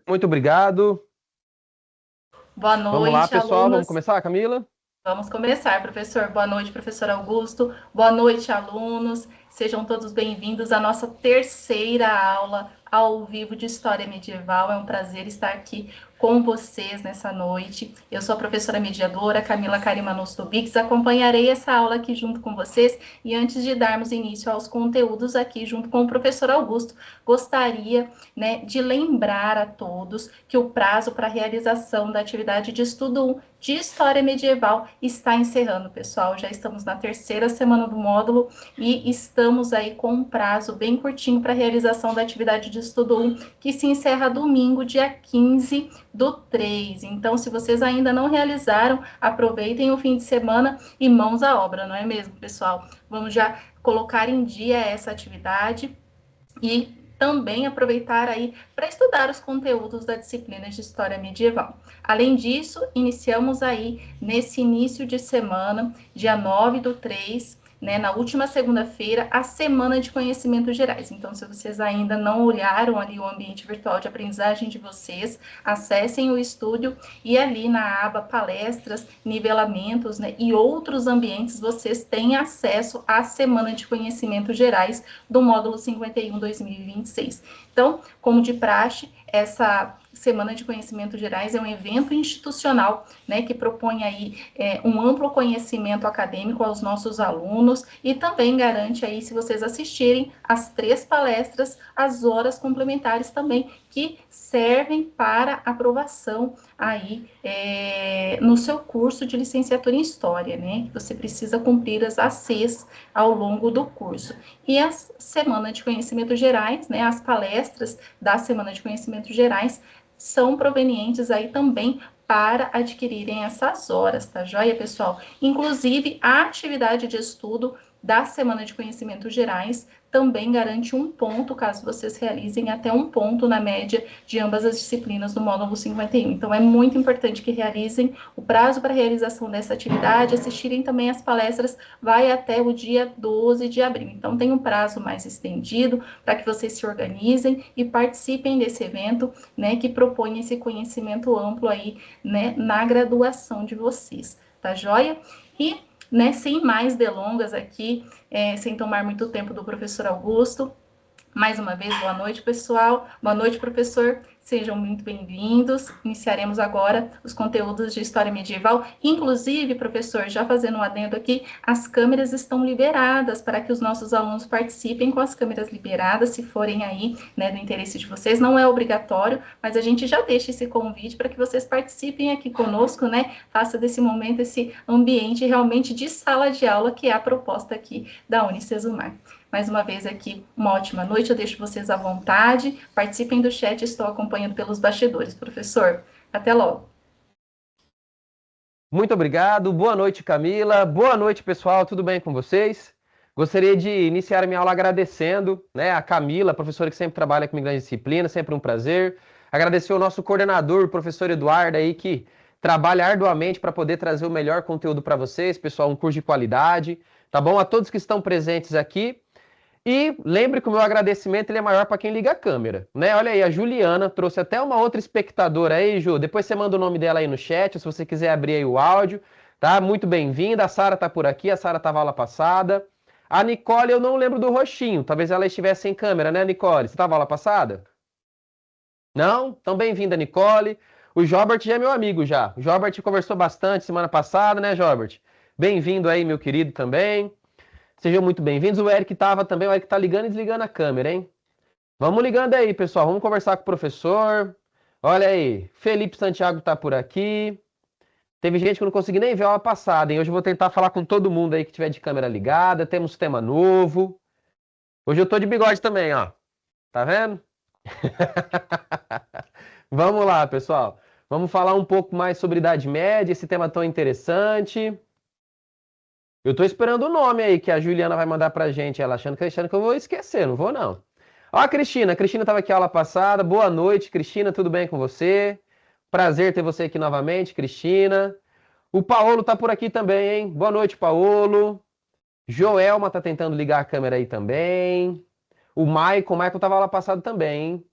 Muito obrigado. Boa Vamos lá, noite, pessoal. Vamos alunos. começar, Camila? Vamos começar, professor. Boa noite, professor Augusto. Boa noite, alunos. Sejam todos bem-vindos à nossa terceira aula ao vivo de História Medieval. É um prazer estar aqui com vocês nessa noite. Eu sou a professora mediadora Camila Karimanostobix. Acompanharei essa aula aqui junto com vocês. E antes de darmos início aos conteúdos aqui junto com o professor Augusto, gostaria, de lembrar a todos que o prazo para a realização da atividade de estudo de História Medieval está encerrando, pessoal. Já estamos na terceira semana do módulo e estamos aí com um prazo bem curtinho para a realização da atividade de estudo 1, que se encerra domingo, dia 15 do 3. Então, se vocês ainda não realizaram, aproveitem o fim de semana e mãos à obra, não é mesmo, pessoal? Vamos já colocar em dia essa atividade e também aproveitar aí para estudar os conteúdos da disciplina de História Medieval. Além disso, iniciamos aí nesse início de semana, dia 9 do 3, na última segunda-feira, a Semana de Conhecimentos Gerais. Então, se vocês ainda não olharam ali o ambiente virtual de aprendizagem de vocês, acessem o estúdio e ali na aba palestras, nivelamentos, e outros ambientes, vocês têm acesso à Semana de Conhecimentos Gerais do módulo 51 2026. Então, como de praxe, essa Semana de Conhecimentos Gerais é um evento institucional, que propõe aí um amplo conhecimento acadêmico aos nossos alunos e também garante aí, se vocês assistirem as 3 palestras, as horas complementares também, que servem para aprovação aí no seu curso de licenciatura em História, Você precisa cumprir as ACs ao longo do curso. E a Semana de Conhecimentos Gerais, as palestras da Semana de Conhecimentos Gerais são provenientes aí também para adquirirem essas horas, tá joia, pessoal? Inclusive, a atividade de estudo da Semana de Conhecimentos Gerais também garante um ponto, caso vocês realizem até um ponto na média de ambas as disciplinas do módulo 51. Então, é muito importante que realizem. O prazo para a realização dessa atividade, assistirem também as palestras, vai até o dia 12 de abril. Então, tem um prazo mais estendido para que vocês se organizem e participem desse evento, que propõe esse conhecimento amplo aí, na graduação de vocês, tá joia? E, sem mais delongas aqui, sem tomar muito tempo do professor Augusto, mais uma vez, boa noite, pessoal. Boa noite, professor. Sejam muito bem-vindos. Iniciaremos agora os conteúdos de História Medieval. Inclusive, professor, já fazendo um adendo aqui, as câmeras estão liberadas para que os nossos alunos participem com as câmeras liberadas, se forem aí, do interesse de vocês. Não é obrigatório, mas a gente já deixa esse convite para que vocês participem aqui conosco, Faça desse momento esse ambiente realmente de sala de aula, que é a proposta aqui da Unicesumar. Mais uma vez aqui, uma ótima noite, eu deixo vocês à vontade, participem do chat, estou acompanhando pelos bastidores. Professor, até logo. Muito obrigado. Boa noite, Camila. Boa noite, pessoal. Tudo bem com vocês? Gostaria de iniciar a minha aula agradecendo, a Camila, professora que sempre trabalha comigo na disciplina, sempre um prazer. Agradecer ao nosso coordenador, o professor Eduardo, aí, que trabalha arduamente para poder trazer o melhor conteúdo para vocês, pessoal, um curso de qualidade. Tá bom? A todos que estão presentes aqui. E lembre que o meu agradecimento ele é maior para quem liga a câmera, Olha aí, a Juliana trouxe até uma outra espectadora aí, Ju. Depois você manda o nome dela aí no chat, se você quiser abrir aí o áudio, tá? Muito bem-vinda. A Sara tá por aqui, a Sara tava aula passada. A Nicole, eu não lembro do rostinho. Talvez ela estivesse sem câmera, né, Nicole? Você tava aula passada? Não? Então bem-vinda, Nicole. O Jobert já é meu amigo já. O Jobert conversou bastante semana passada, né, Jobert? Bem-vindo aí, meu querido também. Sejam muito bem-vindos. O Eric estava também, o Eric tá ligando e desligando a câmera, hein? Vamos ligando aí, pessoal. Vamos conversar com o professor. Olha aí, Felipe Santiago tá por aqui. Teve gente que eu não consegui nem ver a aula passada, hein? Hoje eu vou tentar falar com todo mundo aí que tiver de câmera ligada. Temos tema novo. Hoje eu tô de bigode também, ó. Tá vendo? Vamos lá, pessoal. Vamos falar um pouco mais sobre Idade Média, esse tema tão interessante. Eu tô esperando o nome aí que a Juliana vai mandar pra gente, ela achando que eu vou esquecer, não vou não. Ó, a Cristina estava aqui a aula passada. Boa noite, Cristina, tudo bem com você? Prazer ter você aqui novamente, Cristina. O Paolo tá por aqui também, hein? Boa noite, Paolo. Joelma tá tentando ligar a câmera aí também. O Michael tava aula passada também, hein?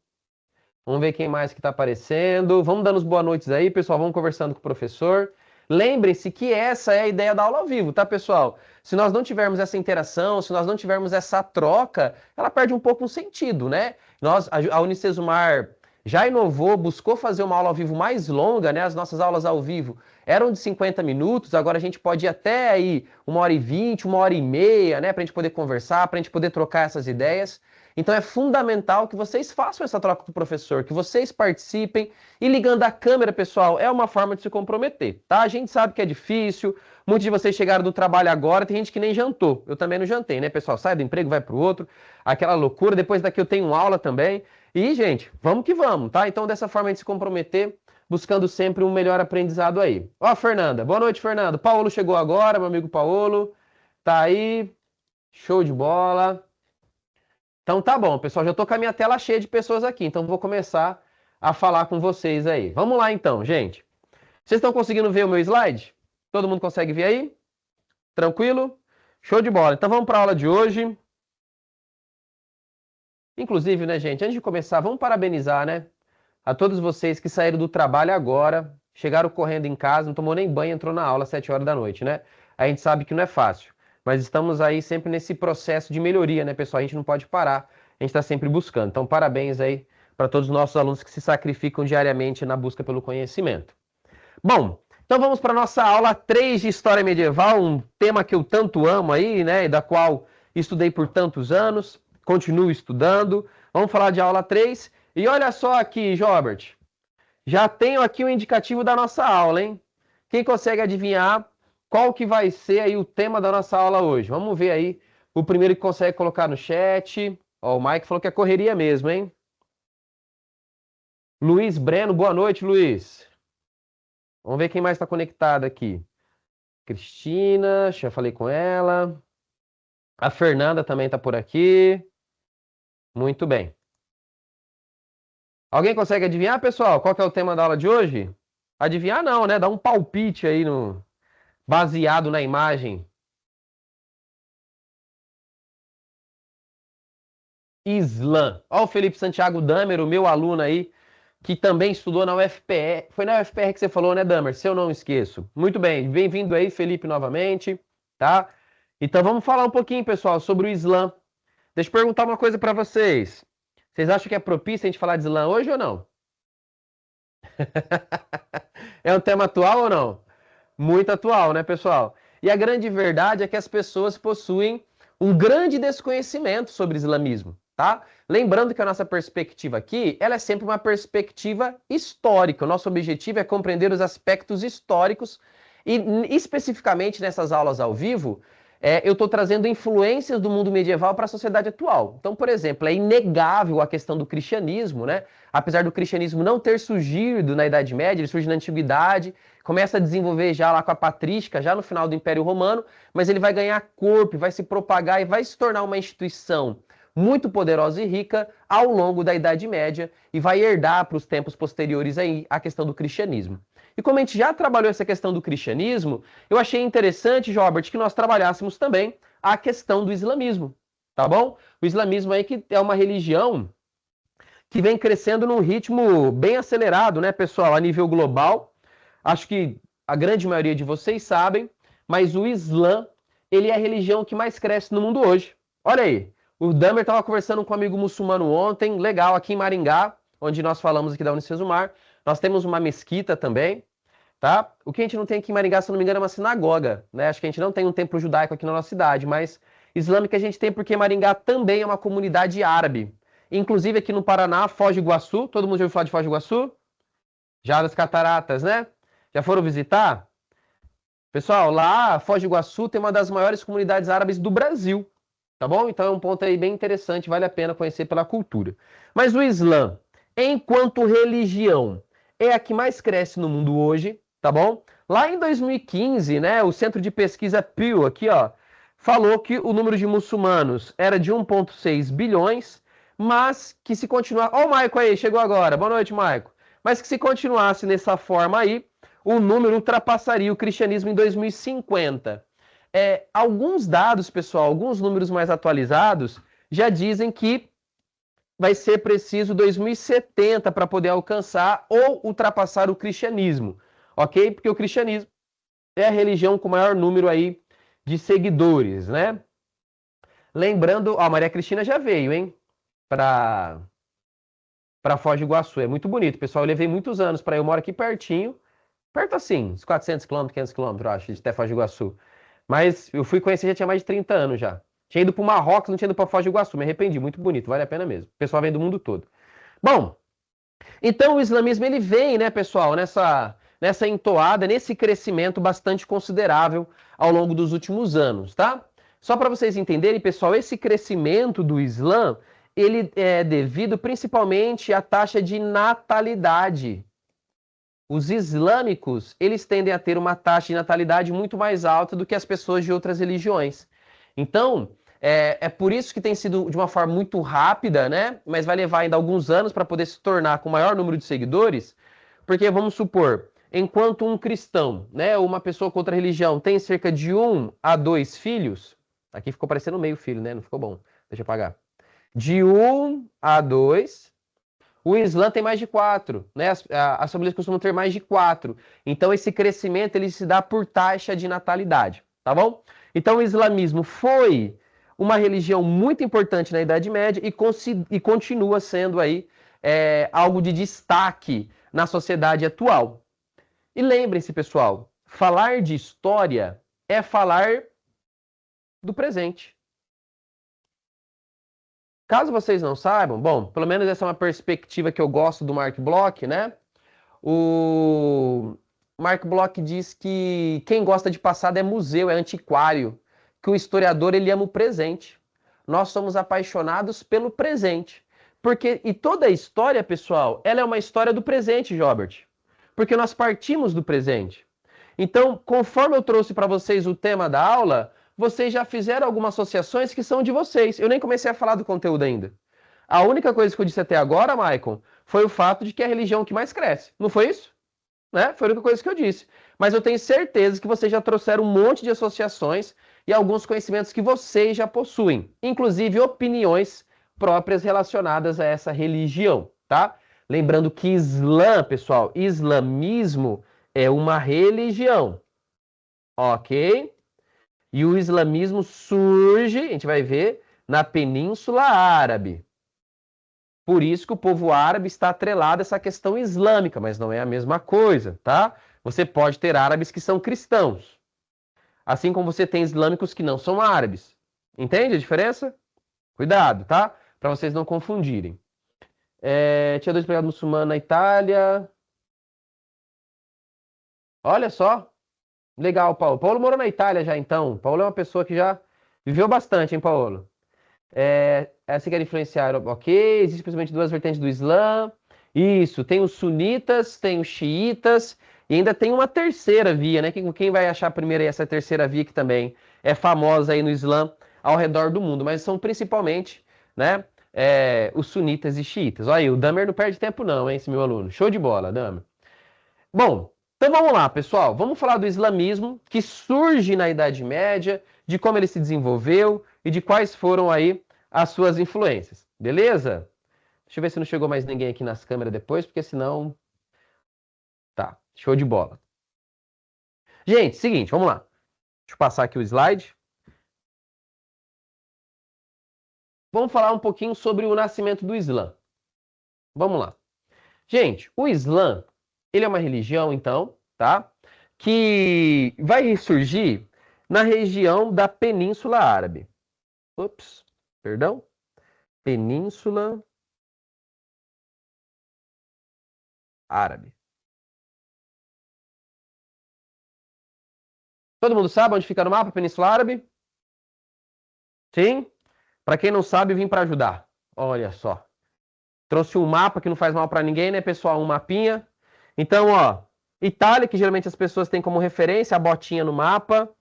Vamos ver quem mais que está aparecendo. Vamos dando as boas noites aí, pessoal. Vamos conversando com o professor. Lembrem-se que essa é a ideia da aula ao vivo, tá, pessoal? Se nós não tivermos essa interação, se nós não tivermos essa troca, ela perde um pouco o sentido, né? A Unicesumar já inovou, buscou fazer uma aula ao vivo mais longa, né? As nossas aulas ao vivo eram de 50 minutos, agora a gente pode ir até aí 1h20, 1h30, né? Para a gente poder conversar, para a gente poder trocar essas ideias. Então é fundamental que vocês façam essa troca com o professor, que vocês participem. E ligando a câmera, pessoal, é uma forma de se comprometer, tá? A gente sabe que é difícil, muitos de vocês chegaram do trabalho agora, tem gente que nem jantou. Eu também não jantei, né, pessoal? Sai do emprego, vai pro outro, aquela loucura. Depois daqui eu tenho aula também. E, gente, vamos que vamos, tá? Então, dessa forma a gente se comprometer, buscando sempre um melhor aprendizado aí. Ó, Fernanda. Boa noite, Fernanda. Paulo chegou agora, meu amigo Paulo. Tá aí. Show de bola. Então tá bom, pessoal, já estou com a minha tela cheia de pessoas aqui, então vou começar a falar com vocês aí. Vamos lá então, gente. Vocês estão conseguindo ver o meu slide? Todo mundo consegue ver aí? Tranquilo? Show de bola. Então vamos para a aula de hoje. Inclusive, né, gente, antes de começar, vamos parabenizar, né, a todos vocês que saíram do trabalho agora, chegaram correndo em casa, não tomou nem banho, entrou na aula às 7 horas da noite, né? A gente sabe que não é fácil. Mas estamos aí sempre nesse processo de melhoria, né, pessoal? A gente não pode parar, a gente está sempre buscando. Então, parabéns aí para todos os nossos alunos que se sacrificam diariamente na busca pelo conhecimento. Bom, então vamos para a nossa aula 3 de História Medieval, um tema que eu tanto amo aí, né, e da qual estudei por tantos anos, continuo estudando. Vamos falar de aula 3. E olha só aqui, Jobert, já tenho aqui o indicativo da nossa aula, hein? Quem consegue adivinhar qual que vai ser aí o tema da nossa aula hoje? Vamos ver aí o primeiro que consegue colocar no chat. Ó, o Mike falou que é correria mesmo, hein? Luiz Breno, boa noite, Luiz. Vamos ver quem mais está conectado aqui. Cristina, já falei com ela. A Fernanda também está por aqui. Muito bem. Alguém consegue adivinhar, pessoal? Qual que é o tema da aula de hoje? Adivinhar não, né? Dá um palpite aí baseado na imagem. Islã. Ó, o Felipe Santiago Damer, o meu aluno aí, que também estudou na UFPR. Foi na UFPR que você falou, né, Damer? Se eu não esqueço. Muito bem, bem-vindo aí, Felipe, novamente, tá? Então vamos falar um pouquinho, pessoal, sobre o Islã. Deixa eu perguntar uma coisa para vocês. Vocês acham que é propício a gente falar de Islã hoje ou não? É um tema atual ou não? Muito atual, né, pessoal? E a grande verdade é que as pessoas possuem um grande desconhecimento sobre o islamismo, tá? Lembrando que a nossa perspectiva aqui, ela é sempre uma perspectiva histórica. O nosso objetivo é compreender os aspectos históricos e, especificamente nessas aulas ao vivo, eu estou trazendo influências do mundo medieval para a sociedade atual. Então, por exemplo, é inegável a questão do cristianismo, né? Apesar do cristianismo não ter surgido na Idade Média, ele surge na Antiguidade, começa a desenvolver já lá com a patrística, já no final do Império Romano, mas ele vai ganhar corpo, vai se propagar e vai se tornar uma instituição muito poderosa e rica ao longo da Idade Média e vai herdar para os tempos posteriores aí a questão do cristianismo. E como a gente já trabalhou essa questão do cristianismo, eu achei interessante, Robert, que nós trabalhássemos também a questão do islamismo, tá bom? O islamismo aí que é uma religião que vem crescendo num ritmo bem acelerado, né, pessoal, a nível global. Acho que a grande maioria de vocês sabem, mas o Islã, ele é a religião que mais cresce no mundo hoje. Olha aí, o Damer estava conversando com um amigo muçulmano ontem, legal, aqui em Maringá, onde nós falamos aqui da Unicesumar. Nós temos uma mesquita também, tá? O que a gente não tem aqui em Maringá, se não me engano, é uma sinagoga, né? Acho que a gente não tem um templo judaico aqui na nossa cidade, mas islâmica a gente tem porque Maringá também é uma comunidade árabe. Inclusive aqui no Paraná, Foz do Iguaçu, todo mundo já ouviu falar de Foz do Iguaçu? Já das Cataratas, né? Já foram visitar? Pessoal, lá, Foz do Iguaçu tem uma das maiores comunidades árabes do Brasil, tá bom? Então é um ponto aí bem interessante, vale a pena conhecer pela cultura. Mas o Islã, enquanto religião, é a que mais cresce no mundo hoje, tá bom? Lá em 2015, né, o Centro de Pesquisa Pew, aqui, ó, falou que o número de muçulmanos era de 1,6 bilhões, mas que se continuar... Ó o Maico aí, chegou agora. Boa noite, Maico. Mas que se continuasse nessa forma aí, o número ultrapassaria o cristianismo em 2050. Alguns dados, pessoal, alguns números mais atualizados, já dizem que vai ser preciso 2070 para poder alcançar ou ultrapassar o cristianismo, ok? Porque o cristianismo é a religião com maior número aí de seguidores, né? Lembrando, a Maria Cristina já veio, hein? Para Foz do Iguaçu. É muito bonito, pessoal. Eu levei muitos anos para ir. Eu moro aqui pertinho. Perto assim, uns 400 quilômetros, 500 quilômetros, eu acho, de até Foz do Iguaçu. Mas eu fui conhecer, já tinha mais de 30 anos já. Tinha ido para o Marrocos, não tinha ido para Foz do Iguaçu. Me arrependi, muito bonito, vale a pena mesmo. O pessoal vem do mundo todo. Bom, então o islamismo ele vem, né, pessoal, nessa entoada, nesse crescimento bastante considerável ao longo dos últimos anos, tá? Só para vocês entenderem, pessoal, esse crescimento do Islã, ele é devido principalmente à taxa de natalidade. Os islâmicos, eles tendem a ter uma taxa de natalidade muito mais alta do que as pessoas de outras religiões. Então, é por isso que tem sido de uma forma muito rápida, né? Mas vai levar ainda alguns anos para poder se tornar com o maior número de seguidores, porque vamos supor, enquanto um cristão, né, ou uma pessoa com outra religião tem cerca de 1 a 2 filhos, aqui ficou parecendo meio filho, né? Não ficou bom. Deixa eu apagar. De 1 a 2, o Islã tem mais de 4, né? As famílias costumam ter mais de 4. Então esse crescimento ele se dá por taxa de natalidade, tá bom? Então o islamismo foi uma religião muito importante na Idade Média e continua sendo aí algo de destaque na sociedade atual. E lembrem-se, pessoal, falar de história é falar do presente. Caso vocês não saibam, bom, pelo menos essa é uma perspectiva que eu gosto do Mark Bloch, né? O Mark Bloch diz que quem gosta de passado é museu, é antiquário, que o historiador ele ama o presente. Nós somos apaixonados pelo presente. E toda a história, pessoal, ela é uma história do presente, Jobert. Porque nós partimos do presente. Então, conforme eu trouxe para vocês o tema da aula, vocês já fizeram algumas associações que são de vocês. Eu nem comecei a falar do conteúdo ainda. A única coisa que eu disse até agora, Maicon, foi o fato de que é a religião que mais cresce. Não foi isso? Né? Foi a única coisa que eu disse. Mas eu tenho certeza que vocês já trouxeram um monte de associações e alguns conhecimentos que vocês já possuem, inclusive opiniões próprias relacionadas a essa religião, tá? Lembrando que Islã, pessoal, islamismo é uma religião, ok? E o islamismo surge, a gente vai ver, na Península Árabe. Por isso que o povo árabe está atrelado a essa questão islâmica, mas não é a mesma coisa, tá? Você pode ter árabes que são cristãos, assim como você tem islâmicos que não são árabes. Entende a diferença? Cuidado, tá? Para vocês não confundirem. Tinha 2 pregados muçulmanos na Itália. Olha só. Legal, Paulo. Paulo morou na Itália já, então. Paulo é uma pessoa que já viveu bastante, hein, Paulo? Você quer influenciar, ok? Existem principalmente 2 vertentes do Islã. Isso, tem os sunitas, tem os xiitas, e ainda tem uma terceira via, né? Quem vai achar primeiro aí essa terceira via que também é famosa aí no Islã ao redor do mundo, mas são principalmente, né, os sunitas e xiitas. Olha aí, o Damer não perde tempo não, hein, esse meu aluno. Show de bola, Damer. Bom, então vamos lá, pessoal. Vamos falar do islamismo que surge na Idade Média, de como ele se desenvolveu e de quais foram aí as suas influências. Beleza? Deixa eu ver se não chegou mais ninguém aqui nas câmeras depois, porque senão... Tá, show de bola. Gente, seguinte, vamos lá. Deixa eu passar aqui o slide. Vamos falar um pouquinho sobre o nascimento do Islã. Vamos lá. Gente, o Islã, ele é uma religião, então, tá? Que vai ressurgir na região da Península Árabe. Ups, perdão. Península Árabe. Todo mundo sabe onde fica no mapa a Península Árabe? Sim? Para quem não sabe, vim para ajudar. Olha só. Trouxe um mapa que não faz mal para ninguém, né, pessoal? Um mapinha. Então, ó, Itália, que geralmente as pessoas têm como referência, a botinha no mapa.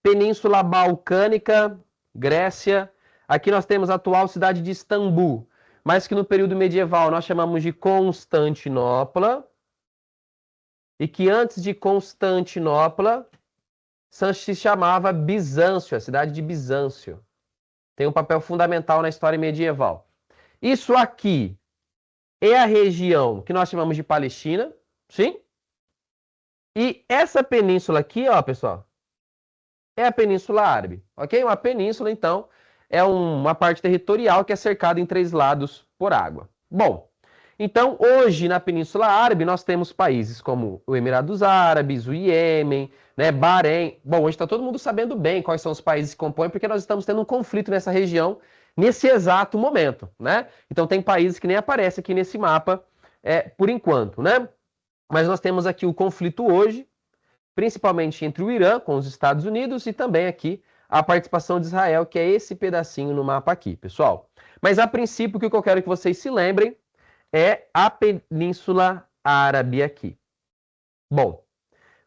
Península Balcânica, Grécia. Aqui nós temos a atual cidade de Istambul, mas que no período medieval nós chamamos de Constantinopla. E que antes de Constantinopla se chamava Bizâncio, a cidade de Bizâncio. Tem um papel fundamental na história medieval. Isso aqui é a região que nós chamamos de Palestina, sim? E essa península aqui, ó, pessoal, é a Península Árabe, ok? Uma península, então, é uma parte territorial que é cercada em 3 lados por água. Bom, então, hoje, na Península Árabe, nós temos países como o Emirados Árabes, o Iêmen, né, Bahrein. Bom, hoje está todo mundo sabendo bem quais são os países que compõem, porque nós estamos tendo um conflito nessa região nesse exato momento, né? Então, tem países que nem aparecem aqui nesse mapa, por enquanto, né? Mas nós temos aqui o conflito hoje, principalmente entre o Irã com os Estados Unidos e também aqui a participação de Israel, que é esse pedacinho no mapa aqui, pessoal. Mas, a princípio, o que eu quero que vocês se lembrem é a Península Árabe aqui. Bom,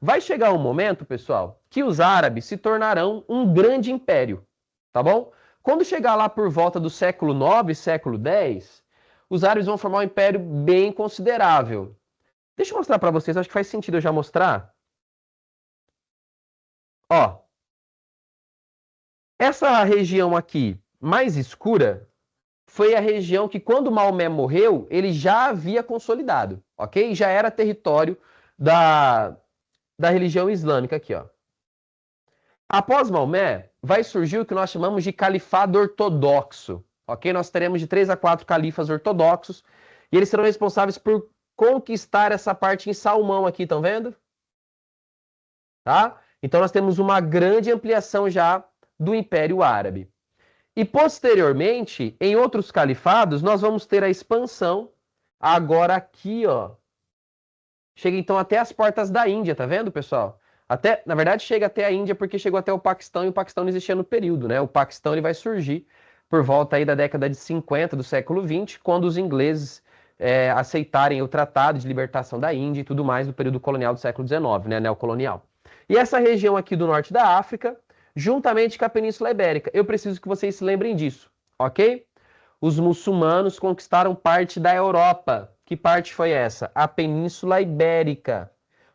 vai chegar um momento, pessoal, que os árabes se tornarão um grande império, tá bom? Quando chegar lá por volta do século IX, século X, os árabes vão formar um império bem considerável. Deixa eu mostrar para vocês, acho que faz sentido eu já mostrar. Ó, essa região aqui mais escura foi a região que, quando Maomé morreu, ele já havia consolidado, ok? Já era território da religião islâmica aqui, ó. Após Maomé, vai surgir o que nós chamamos de califado ortodoxo, ok? Nós teremos de 3 a 4 califas ortodoxos e eles serão responsáveis por conquistar essa parte em salmão aqui, estão vendo? Tá? Então nós temos uma grande ampliação já do Império Árabe. E posteriormente, em outros califados, nós vamos ter a expansão agora aqui, ó. Chega então até as portas da Índia, tá vendo, pessoal? Até, na verdade, chega até a Índia porque chegou até o Paquistão e o Paquistão não existia no período, né? O Paquistão ele vai surgir por volta aí da década de 50 do século 20, quando os ingleses aceitarem o Tratado de Libertação da Índia e tudo mais do período colonial do século 19, né? Neocolonial. E essa região aqui do norte da África, juntamente com a Península Ibérica. Eu preciso que vocês se lembrem disso, ok? Os muçulmanos conquistaram parte da Europa. Que parte foi essa? A Península Ibérica.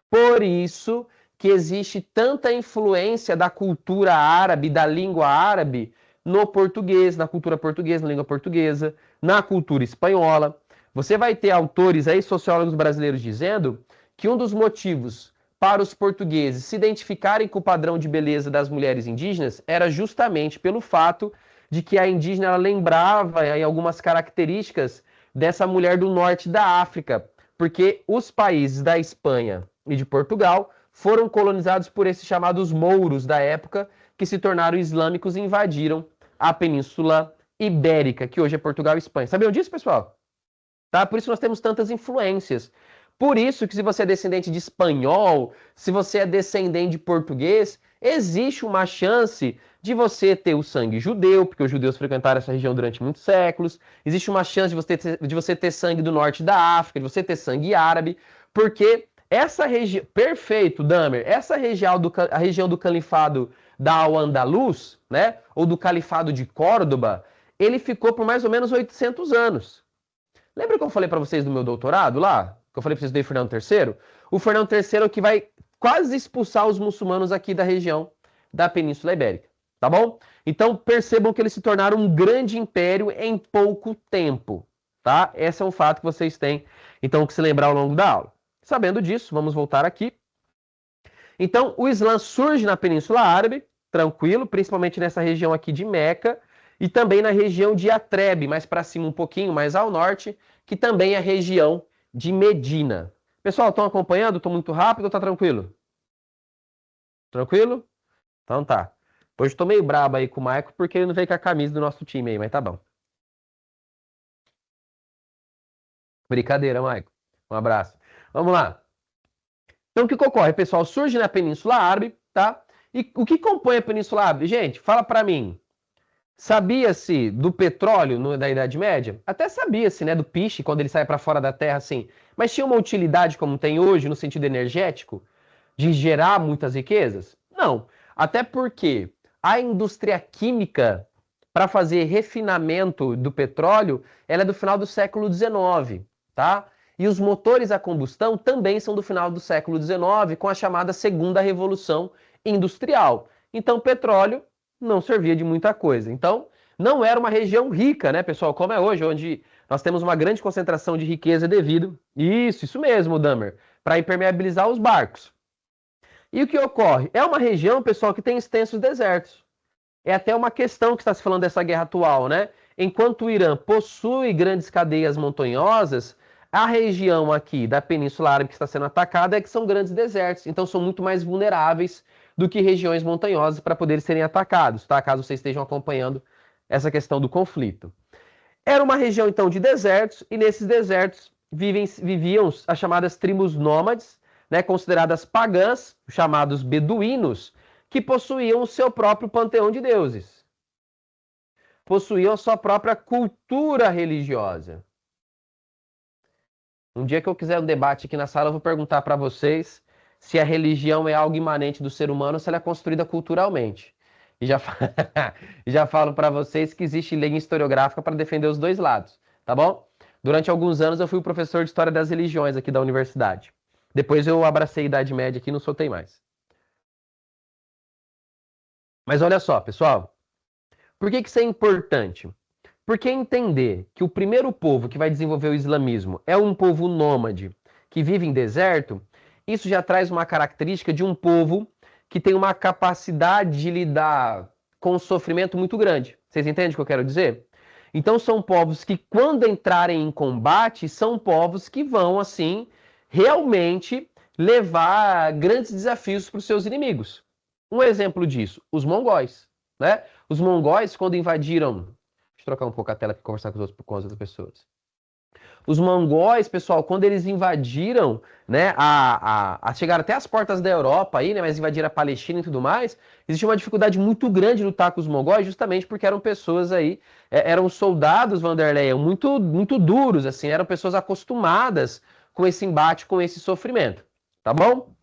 Por isso que existe tanta influência da cultura árabe, da língua árabe, no português, na cultura portuguesa, na língua portuguesa, na cultura espanhola. Você vai ter autores aí, sociólogos brasileiros, dizendo que um dos motivos para os portugueses se identificarem com o padrão de beleza das mulheres indígenas era justamente pelo fato de que a indígena ela lembrava em algumas características dessa mulher do norte da África, porque os países da Espanha e de Portugal foram colonizados por esses chamados mouros da época, que se tornaram islâmicos e invadiram a Península Ibérica, que hoje é Portugal e Espanha. Sabiam disso, pessoal? Tá? Por isso nós temos tantas influências. Por isso que, se você é descendente de espanhol, se você é descendente de português, existe uma chance de você ter o sangue judeu, porque os judeus frequentaram essa região durante muitos séculos. Existe uma chance de você ter sangue do norte da África, de você ter sangue árabe, porque essa região... Perfeito, Damer. Essa região a região do califado da Al-Andalus, né, ou do califado de Córdoba, ele ficou por mais ou menos 800 anos. Lembra que eu falei para vocês do meu doutorado lá? Que eu falei para vocês do Fernando III? O Fernando III é o que vai quase expulsar os muçulmanos aqui da região da Península Ibérica, tá bom? Então percebam que eles se tornaram um grande império em pouco tempo, tá? Esse é um fato que vocês têm, então, que se lembrar ao longo da aula. Sabendo disso, vamos voltar aqui. Então, o Islã surge na Península Árabe, tranquilo, principalmente nessa região aqui de Meca, e também na região de Atrebe, mais para cima um pouquinho, mais ao norte, que também é a região de Medina. Pessoal, estão acompanhando? Estou muito rápido ou está tranquilo? Tranquilo? Então tá. Hoje estou meio brabo aí com o Maico, porque ele não veio com a camisa do nosso time aí, mas tá bom. Brincadeira, Maico. Um abraço. Vamos lá. Então o que ocorre, pessoal? Surge na Península Árabe, tá? E o que compõe a Península Árabe? Gente, fala para mim. Sabia-se do petróleo da Idade Média? Até sabia-se, né, do piche, quando ele sai para fora da terra, assim. Mas tinha uma utilidade como tem hoje, no sentido energético, de gerar muitas riquezas? Não. Até porque a indústria química, para fazer refinamento do petróleo, ela é do final do século XIX, tá? E os motores a combustão também são do final do século XIX, com a chamada Segunda Revolução Industrial. Então, petróleo não servia de muita coisa. Então, Não era uma região rica, né, pessoal, como é hoje, onde nós temos uma grande concentração de riqueza devido, isso mesmo, Damer, para impermeabilizar os barcos. E o que ocorre? É uma região, pessoal, que tem extensos desertos. É até uma questão que está se falando dessa guerra atual, né? Enquanto o Irã possui grandes cadeias montanhosas, a região aqui da Península Árabe que está sendo atacada é que são grandes desertos, então são muito mais vulneráveis do que regiões montanhosas para poderem serem atacados, tá? Caso vocês estejam acompanhando essa questão do conflito. Era uma região, então, de desertos, e nesses desertos viviam as chamadas tribos nômades, né, consideradas pagãs, chamados beduínos, que possuíam o seu próprio panteão de deuses. Possuíam a sua própria cultura religiosa. Um dia que eu quiser um debate aqui na sala, eu vou perguntar para vocês se a religião é algo imanente do ser humano ou se ela é construída culturalmente. E já, já falo para vocês que existe lei historiográfica para defender os dois lados, tá bom? Durante alguns anos eu fui o professor de História das Religiões aqui da universidade. Depois eu abracei a Idade Média aqui e não soltei mais. Mas olha só, pessoal. Por que isso é importante? Porque entender que o primeiro povo que vai desenvolver o islamismo é um povo nômade que vive em deserto, isso já traz uma característica de um povo que tem uma capacidade de lidar com o sofrimento muito grande. Vocês entendem o que eu quero dizer? Então são povos que, quando entrarem em combate, são povos que vão, assim, realmente levar grandes desafios para os seus inimigos. Um exemplo disso, os mongóis, né? Os mongóis, quando invadiram... Deixa eu trocar um pouco a tela para conversar com as outras pessoas. Os mongóis, pessoal, quando eles invadiram, né, chegaram até as portas da Europa aí, né, mas invadiram a Palestina e tudo mais, existia uma dificuldade muito grande de lutar com os mongóis, justamente porque eram pessoas aí, eram soldados, Vanderlei, muito duros, assim, eram pessoas acostumadas com esse embate, com esse sofrimento, tá bom?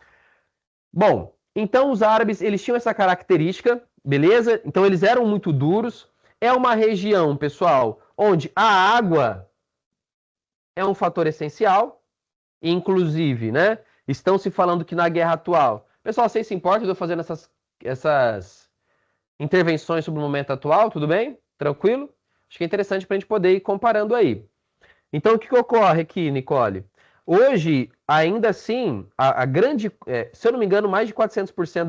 Bom, então os árabes, eles tinham essa característica, beleza? Então eles eram muito duros. É uma região, pessoal, onde a água é um fator essencial, inclusive, né? Estão se falando que na guerra atual... Pessoal, vocês se importam de eu fazendo essas intervenções sobre o momento atual? Tudo bem? Tranquilo? Acho que é interessante para a gente poder ir comparando aí. Então, o que ocorre aqui, Nicole? Hoje, ainda assim, a grande... se eu não me engano, mais de 400%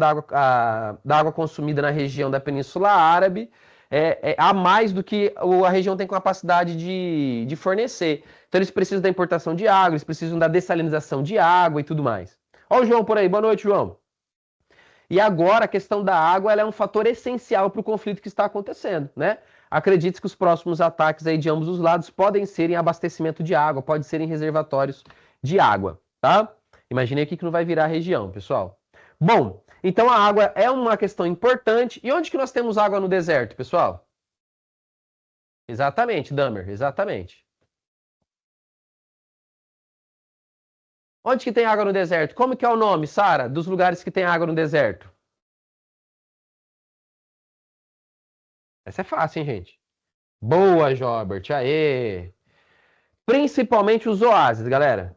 da água consumida na região da Península Árabe a mais do que a região tem capacidade de fornecer. Então eles precisam da importação de água, eles precisam da dessalinização de água e tudo mais. Olha o João por aí, boa noite, João. E agora a questão da água ela é um fator essencial para o conflito que está acontecendo, né? Acredite que os próximos ataques aí de ambos os lados podem ser em abastecimento de água, pode ser em reservatórios de água, tá? Imaginei o que não vai virar a região, pessoal. Bom, então a água é uma questão importante. E onde que nós temos água no deserto, pessoal? Exatamente, Damer, exatamente. Onde que tem água no deserto? Como que é o nome, Sara, dos lugares que tem água no deserto? Essa é fácil, hein, gente? Boa, Jorbert, aê! Principalmente os oásis, galera.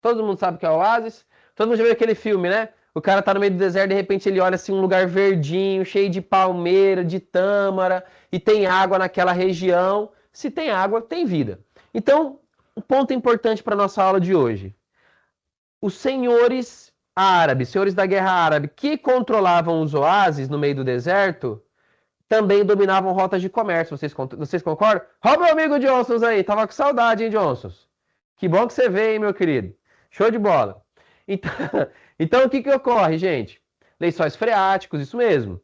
Todo mundo sabe o que é oásis? Todo mundo já viu aquele filme, né? O cara tá no meio do deserto, de repente ele olha assim um lugar verdinho, cheio de palmeira, de tâmara, e tem água naquela região. Se tem água, tem vida. Então, um ponto importante para nossa aula de hoje. Os senhores árabes, senhores da guerra árabe, que controlavam os oásis no meio do deserto, também dominavam rotas de comércio. Vocês concordam? Ó, meu amigo Johnson aí, tava com saudade, hein, Johnson? Que bom que você veio, hein, meu querido? Show de bola. Então, então o que ocorre, gente? Lençóis freáticos, isso mesmo.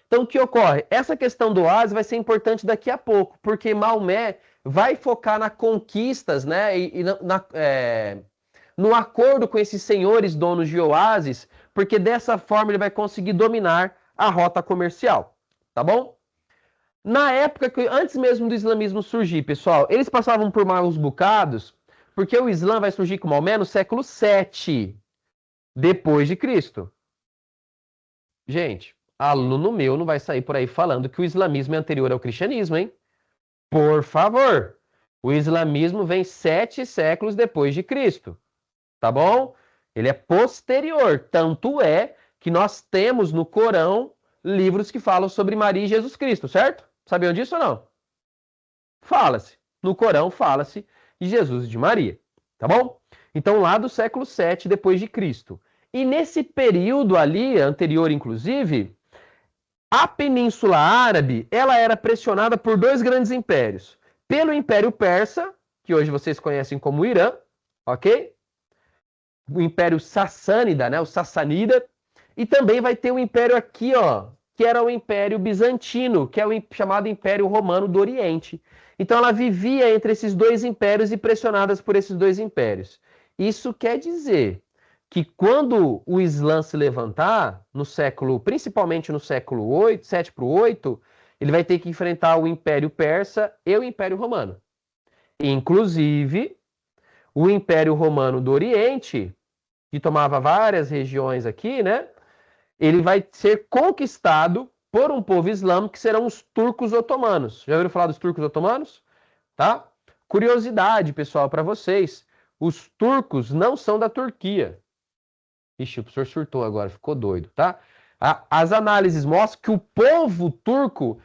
Então, o que ocorre? Essa questão do oásis vai ser importante daqui a pouco, porque Maomé vai focar nas conquistas, né, no acordo com esses senhores donos de oásis, porque dessa forma ele vai conseguir dominar a rota comercial, tá bom? Na época, antes mesmo do islamismo surgir, pessoal, eles passavam por maus bocados, porque o Islã vai surgir com Maomé no século 7 depois de Cristo. Gente, aluno meu não vai sair por aí falando que o islamismo é anterior ao cristianismo, hein? Por favor. O islamismo vem 7 séculos depois de Cristo, tá bom? Ele é posterior, tanto é que nós temos no Corão livros que falam sobre Maria e Jesus Cristo, certo? Sabiam disso ou não? Fala-se. No Corão fala-se de Jesus e de Maria, tá bom? Então, lá do século 7 depois de Cristo. E nesse período ali, anterior inclusive, a Península Árabe, ela era pressionada por dois grandes impérios. Pelo Império Persa, que hoje vocês conhecem como Irã, ok? O Império Sassânida, né? O Sassanida. E também vai ter um império aqui, ó, que era o Império Bizantino, que é o chamado Império Romano do Oriente. Então ela vivia entre esses dois impérios e pressionadas por esses dois impérios. Isso quer dizer que quando o Islã se levantar, no século, principalmente no século 8, 7 para o 8, ele vai ter que enfrentar o Império Persa e o Império Romano. Inclusive, o Império Romano do Oriente, que tomava várias regiões aqui, né? Ele vai ser conquistado por um povo islâmico que serão os turcos otomanos. Já ouviram falar dos turcos otomanos? Tá? Curiosidade, pessoal, para vocês. Os turcos não são da Turquia. Ixi, o professor surtou agora, ficou doido, tá? As análises mostram que o povo turco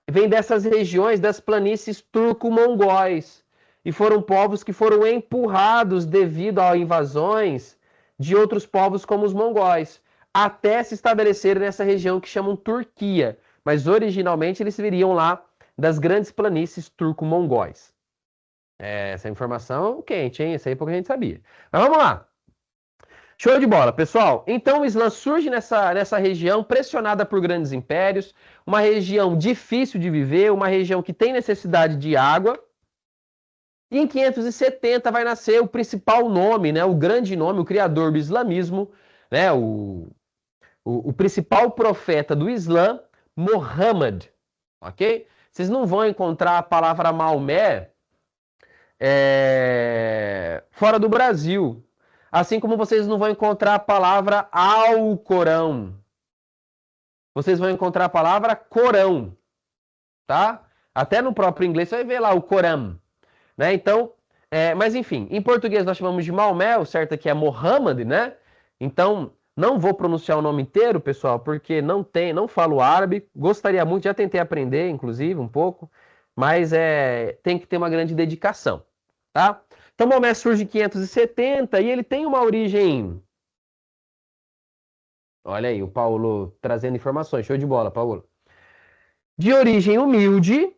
vem dessas regiões das planícies turco-mongóis. E foram povos que foram empurrados devido a invasões de outros povos como os mongóis, até se estabelecerem nessa região que chamam Turquia. Mas originalmente eles viriam lá das grandes planícies turco-mongóis. Essa informação quente, hein? Essa aí pouca gente sabia. Mas vamos lá. Show de bola, pessoal. Então o Islã surge nessa região pressionada por grandes impérios, uma região difícil de viver, uma região que tem necessidade de água. E em 570 vai nascer o principal nome, né, o grande nome, o criador do islamismo, né, o principal profeta do Islã, Muhammad. Ok? Vocês não vão encontrar a palavra Maomé fora do Brasil. Assim como vocês não vão encontrar a palavra Alcorão. Vocês vão encontrar a palavra Corão. Tá? Até no próprio inglês você vai ver lá o Corão. Né? Então, mas enfim, em português nós chamamos de Maomé, o certo aqui é Muhammad, né? Então, não vou pronunciar o nome inteiro, pessoal, porque não falo árabe. Gostaria muito, já tentei aprender, inclusive, um pouco, mas tem que ter uma grande dedicação, tá? Então, Maomé surge em 570 e ele tem uma origem... Olha aí, o Paulo trazendo informações. Show de bola, Paulo. De origem humilde,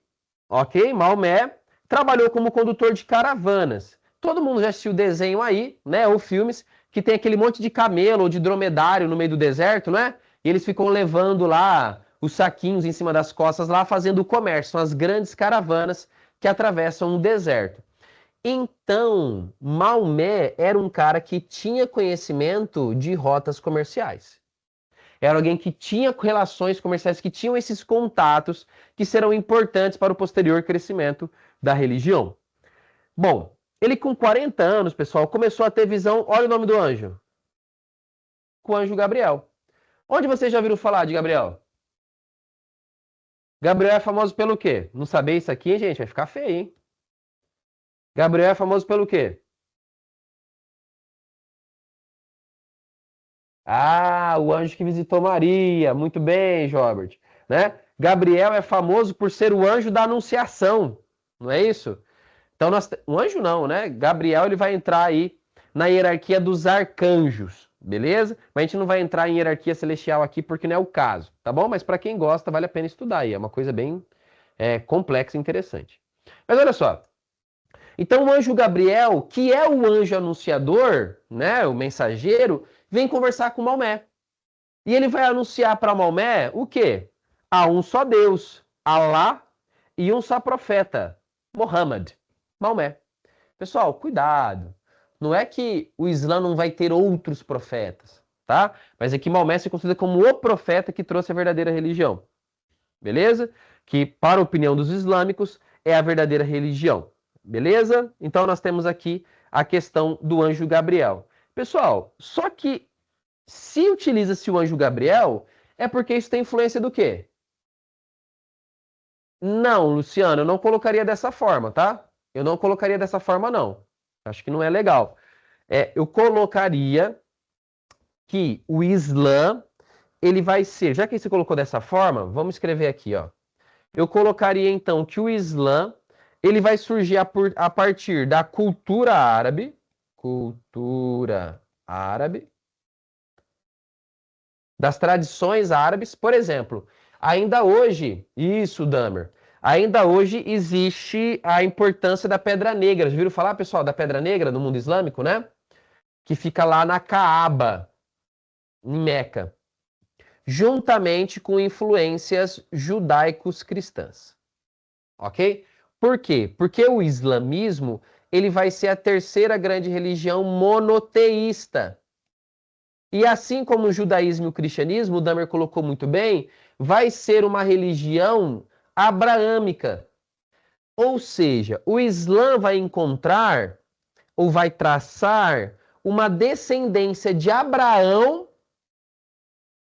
ok? Maomé trabalhou como condutor de caravanas. Todo mundo já assistiu desenho aí, né? Ou filmes que tem aquele monte de camelo ou de dromedário no meio do deserto, né? E eles ficam levando lá os saquinhos em cima das costas lá, fazendo o comércio. São as grandes caravanas que atravessam o deserto. Então, Maomé era um cara que tinha conhecimento de rotas comerciais. Era alguém que tinha relações comerciais, que tinham esses contatos que serão importantes para o posterior crescimento da religião. Bom, ele com 40 anos, pessoal, começou a ter visão... Olha o nome do anjo. Com o anjo Gabriel. Onde vocês já ouviram falar de Gabriel? Gabriel é famoso pelo quê? Não saber isso aqui, gente, vai ficar feio, hein? Gabriel é famoso pelo quê? Ah, o anjo que visitou Maria. Muito bem, Jobert. Né? Gabriel é famoso por ser o anjo da anunciação. Não é isso? Então, o anjo não, né? Gabriel ele vai entrar aí na hierarquia dos arcanjos, beleza? Mas a gente não vai entrar em hierarquia celestial aqui porque não é o caso, tá bom? Mas para quem gosta, vale a pena estudar aí. É uma coisa bem complexa e interessante. Mas olha só. Então, o anjo Gabriel, que é o anjo anunciador, né? O mensageiro, vem conversar com Maomé. E ele vai anunciar para Maomé o quê? Há um só Deus, Alá, e um só profeta, Muhammad, Maomé. Pessoal, cuidado. Não é que o Islã não vai ter outros profetas, tá? Mas é que Maomé se considera como o profeta que trouxe a verdadeira religião. Beleza? Que, para a opinião dos islâmicos, é a verdadeira religião. Beleza? Então nós temos aqui a questão do anjo Gabriel. Pessoal, só que se utiliza-se o anjo Gabriel, é porque isso tem influência do quê? Não, Luciano, eu não colocaria dessa forma, tá? Eu não colocaria dessa forma, não. Acho que não é legal. Eu colocaria que o Islã, ele vai ser, já que você colocou dessa forma, vamos escrever aqui, ó. Eu colocaria então que o Islã, ele vai surgir a partir da cultura árabe, das tradições árabes, por exemplo, ainda hoje, isso, Damer, ainda hoje existe a importância da Pedra Negra. Já viram falar, pessoal, da Pedra Negra no mundo islâmico, né? Que fica lá na Caaba, em Meca, juntamente com influências judaicos-cristãs. Ok? Por quê? Porque o islamismo ele vai ser a terceira grande religião monoteísta. E assim como o judaísmo e o cristianismo, o Damer colocou muito bem, vai ser uma religião abraâmica. Ou seja, o Islã vai encontrar ou vai traçar uma descendência de Abraão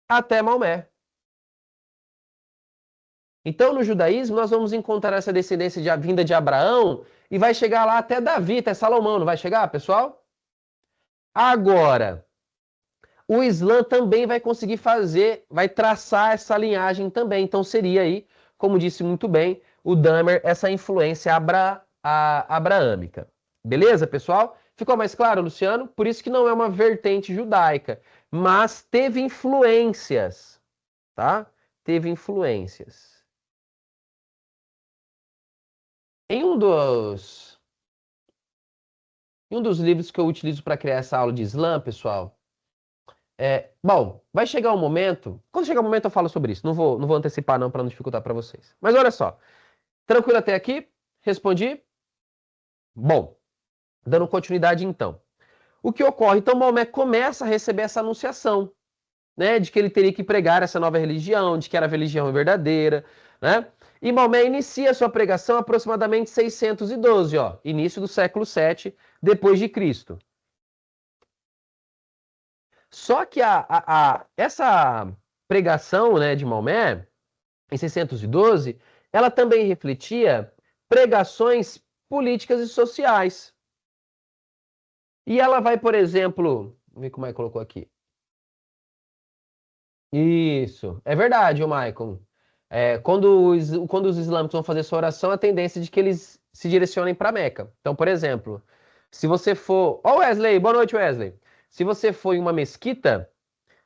até Maomé. Então, no judaísmo, nós vamos encontrar essa descendência de vinda de Abraão e vai chegar lá até Davi, até Salomão, não vai chegar, pessoal? Agora, o Islã também vai conseguir fazer, vai traçar essa linhagem também. Então, seria aí, como disse muito bem o Damer, essa influência abraâmica. Beleza, pessoal? Ficou mais claro, Luciano? Por isso que não é uma vertente judaica, mas teve influências, tá? Teve influências. Em um dos livros que eu utilizo para criar essa aula de Islã, pessoal, bom, vai chegar um momento, quando chegar o momento eu falo sobre isso, não vou antecipar não para não dificultar para vocês. Mas olha só, tranquilo até aqui? Respondi? Bom, dando continuidade então. O que ocorre? Então Maomé começa a receber essa anunciação, né, de que ele teria que pregar essa nova religião, de que era a religião verdadeira, né? E Maomé inicia sua pregação aproximadamente 612, ó, início do século 7 depois de Cristo. Só que essa pregação, né, de Maomé, em 612, ela também refletia pregações políticas e sociais. E ela vai, por exemplo, vamos ver como é que colocou aqui. Isso, é verdade, o Maicon. Quando os islâmicos vão fazer sua oração, a tendência é de que eles se direcionem para Meca. Então, por exemplo, se você for. Ó, Wesley, boa noite, Wesley. Se você for em uma mesquita,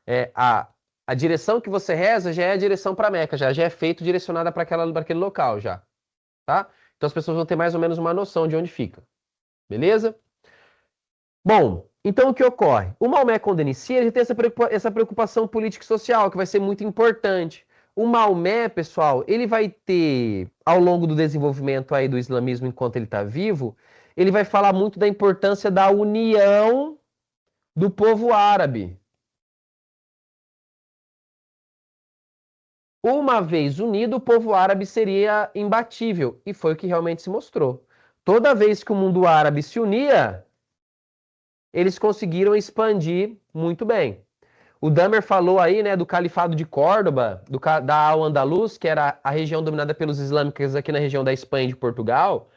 é, a, a direção que você reza já é a direção para Meca, já é feito direcionada para aquele local já, tá? Então as pessoas vão ter mais ou menos uma noção de onde fica, beleza? Bom, então o que ocorre? O Maomé, quando inicia, ele tem essa preocupação política e social, que vai ser muito importante. O Maomé, pessoal, ele vai ter, ao longo do desenvolvimento aí do islamismo enquanto ele está vivo, ele vai falar muito da importância da união do povo árabe. Uma vez unido, o povo árabe seria imbatível, e foi o que realmente se mostrou. Toda vez que o mundo árabe se unia, eles conseguiram expandir muito bem. O Damer falou aí, né, do Califado de Córdoba, da Al-Andalus, que era a região dominada pelos islâmicos aqui na região da Espanha e de Portugal.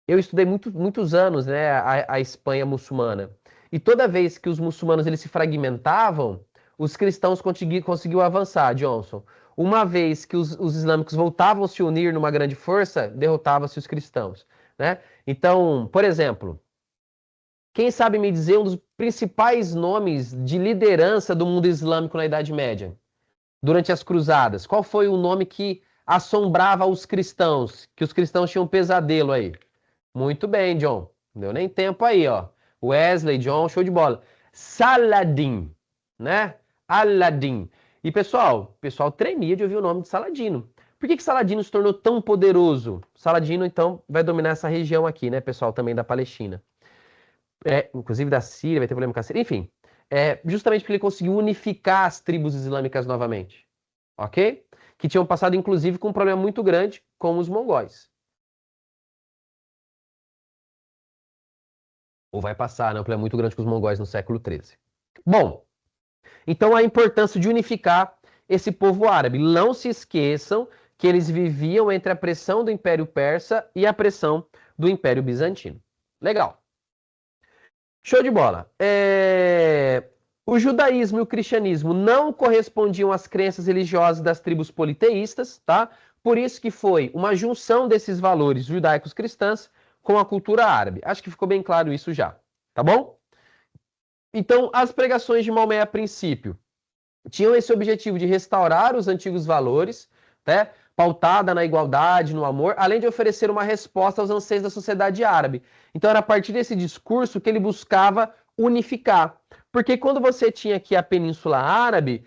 Eu estudei muitos anos, né, a Espanha muçulmana. E toda vez que os muçulmanos eles se fragmentavam, os cristãos conseguiam avançar, Johnson. Uma vez que os islâmicos voltavam a se unir numa grande força, derrotavam-se os cristãos, né? Então, por exemplo, quem sabe me dizer um dos principais nomes de liderança do mundo islâmico na Idade Média, durante as cruzadas? Qual foi o nome que assombrava os cristãos, que os cristãos tinham um pesadelo aí? Muito bem, John. Não deu nem tempo aí, ó. Wesley, John, show de bola. Saladin, né? Aladdin. E o pessoal tremia de ouvir o nome de Saladino. Por que Saladino se tornou tão poderoso? Saladino, então, vai dominar essa região aqui, né, pessoal, também da Palestina. Inclusive da Síria, vai ter problema com a Síria. Enfim, justamente porque ele conseguiu unificar as tribos islâmicas novamente. Ok? Que tinham passado, inclusive, com um problema muito grande com os mongóis. Ou vai passar, né? Um problema muito grande com os mongóis no século XIII. Bom, então a importância de unificar esse povo árabe. Não se esqueçam que eles viviam entre a pressão do Império Persa e a pressão do Império Bizantino. Legal. Show de bola. O judaísmo e o cristianismo não correspondiam às crenças religiosas das tribos politeístas, tá? Por isso que foi uma junção desses valores judaicos cristãs com a cultura árabe. Acho que ficou bem claro isso já, tá bom? Então, as pregações de Maomé, a princípio, tinham esse objetivo de restaurar os antigos valores, né? Pautada na igualdade, no amor, além de oferecer uma resposta aos anseios da sociedade árabe. Então, era a partir desse discurso que ele buscava unificar. Porque quando você tinha aqui a Península Árabe,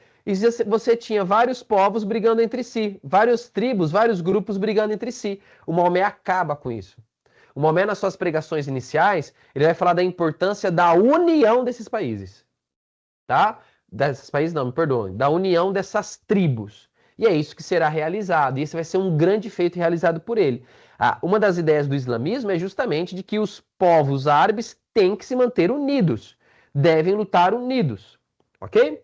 você tinha vários povos brigando entre si, várias tribos, vários grupos brigando entre si. O Maomé acaba com isso. O Maomé, nas suas pregações iniciais, ele vai falar da importância da união desses países, tá? Desses países não, me perdoem, da união dessas tribos. E é isso que será realizado. E esse vai ser um grande feito realizado por ele. Uma das ideias do islamismo é justamente de que os povos árabes têm que se manter unidos, devem lutar unidos, ok?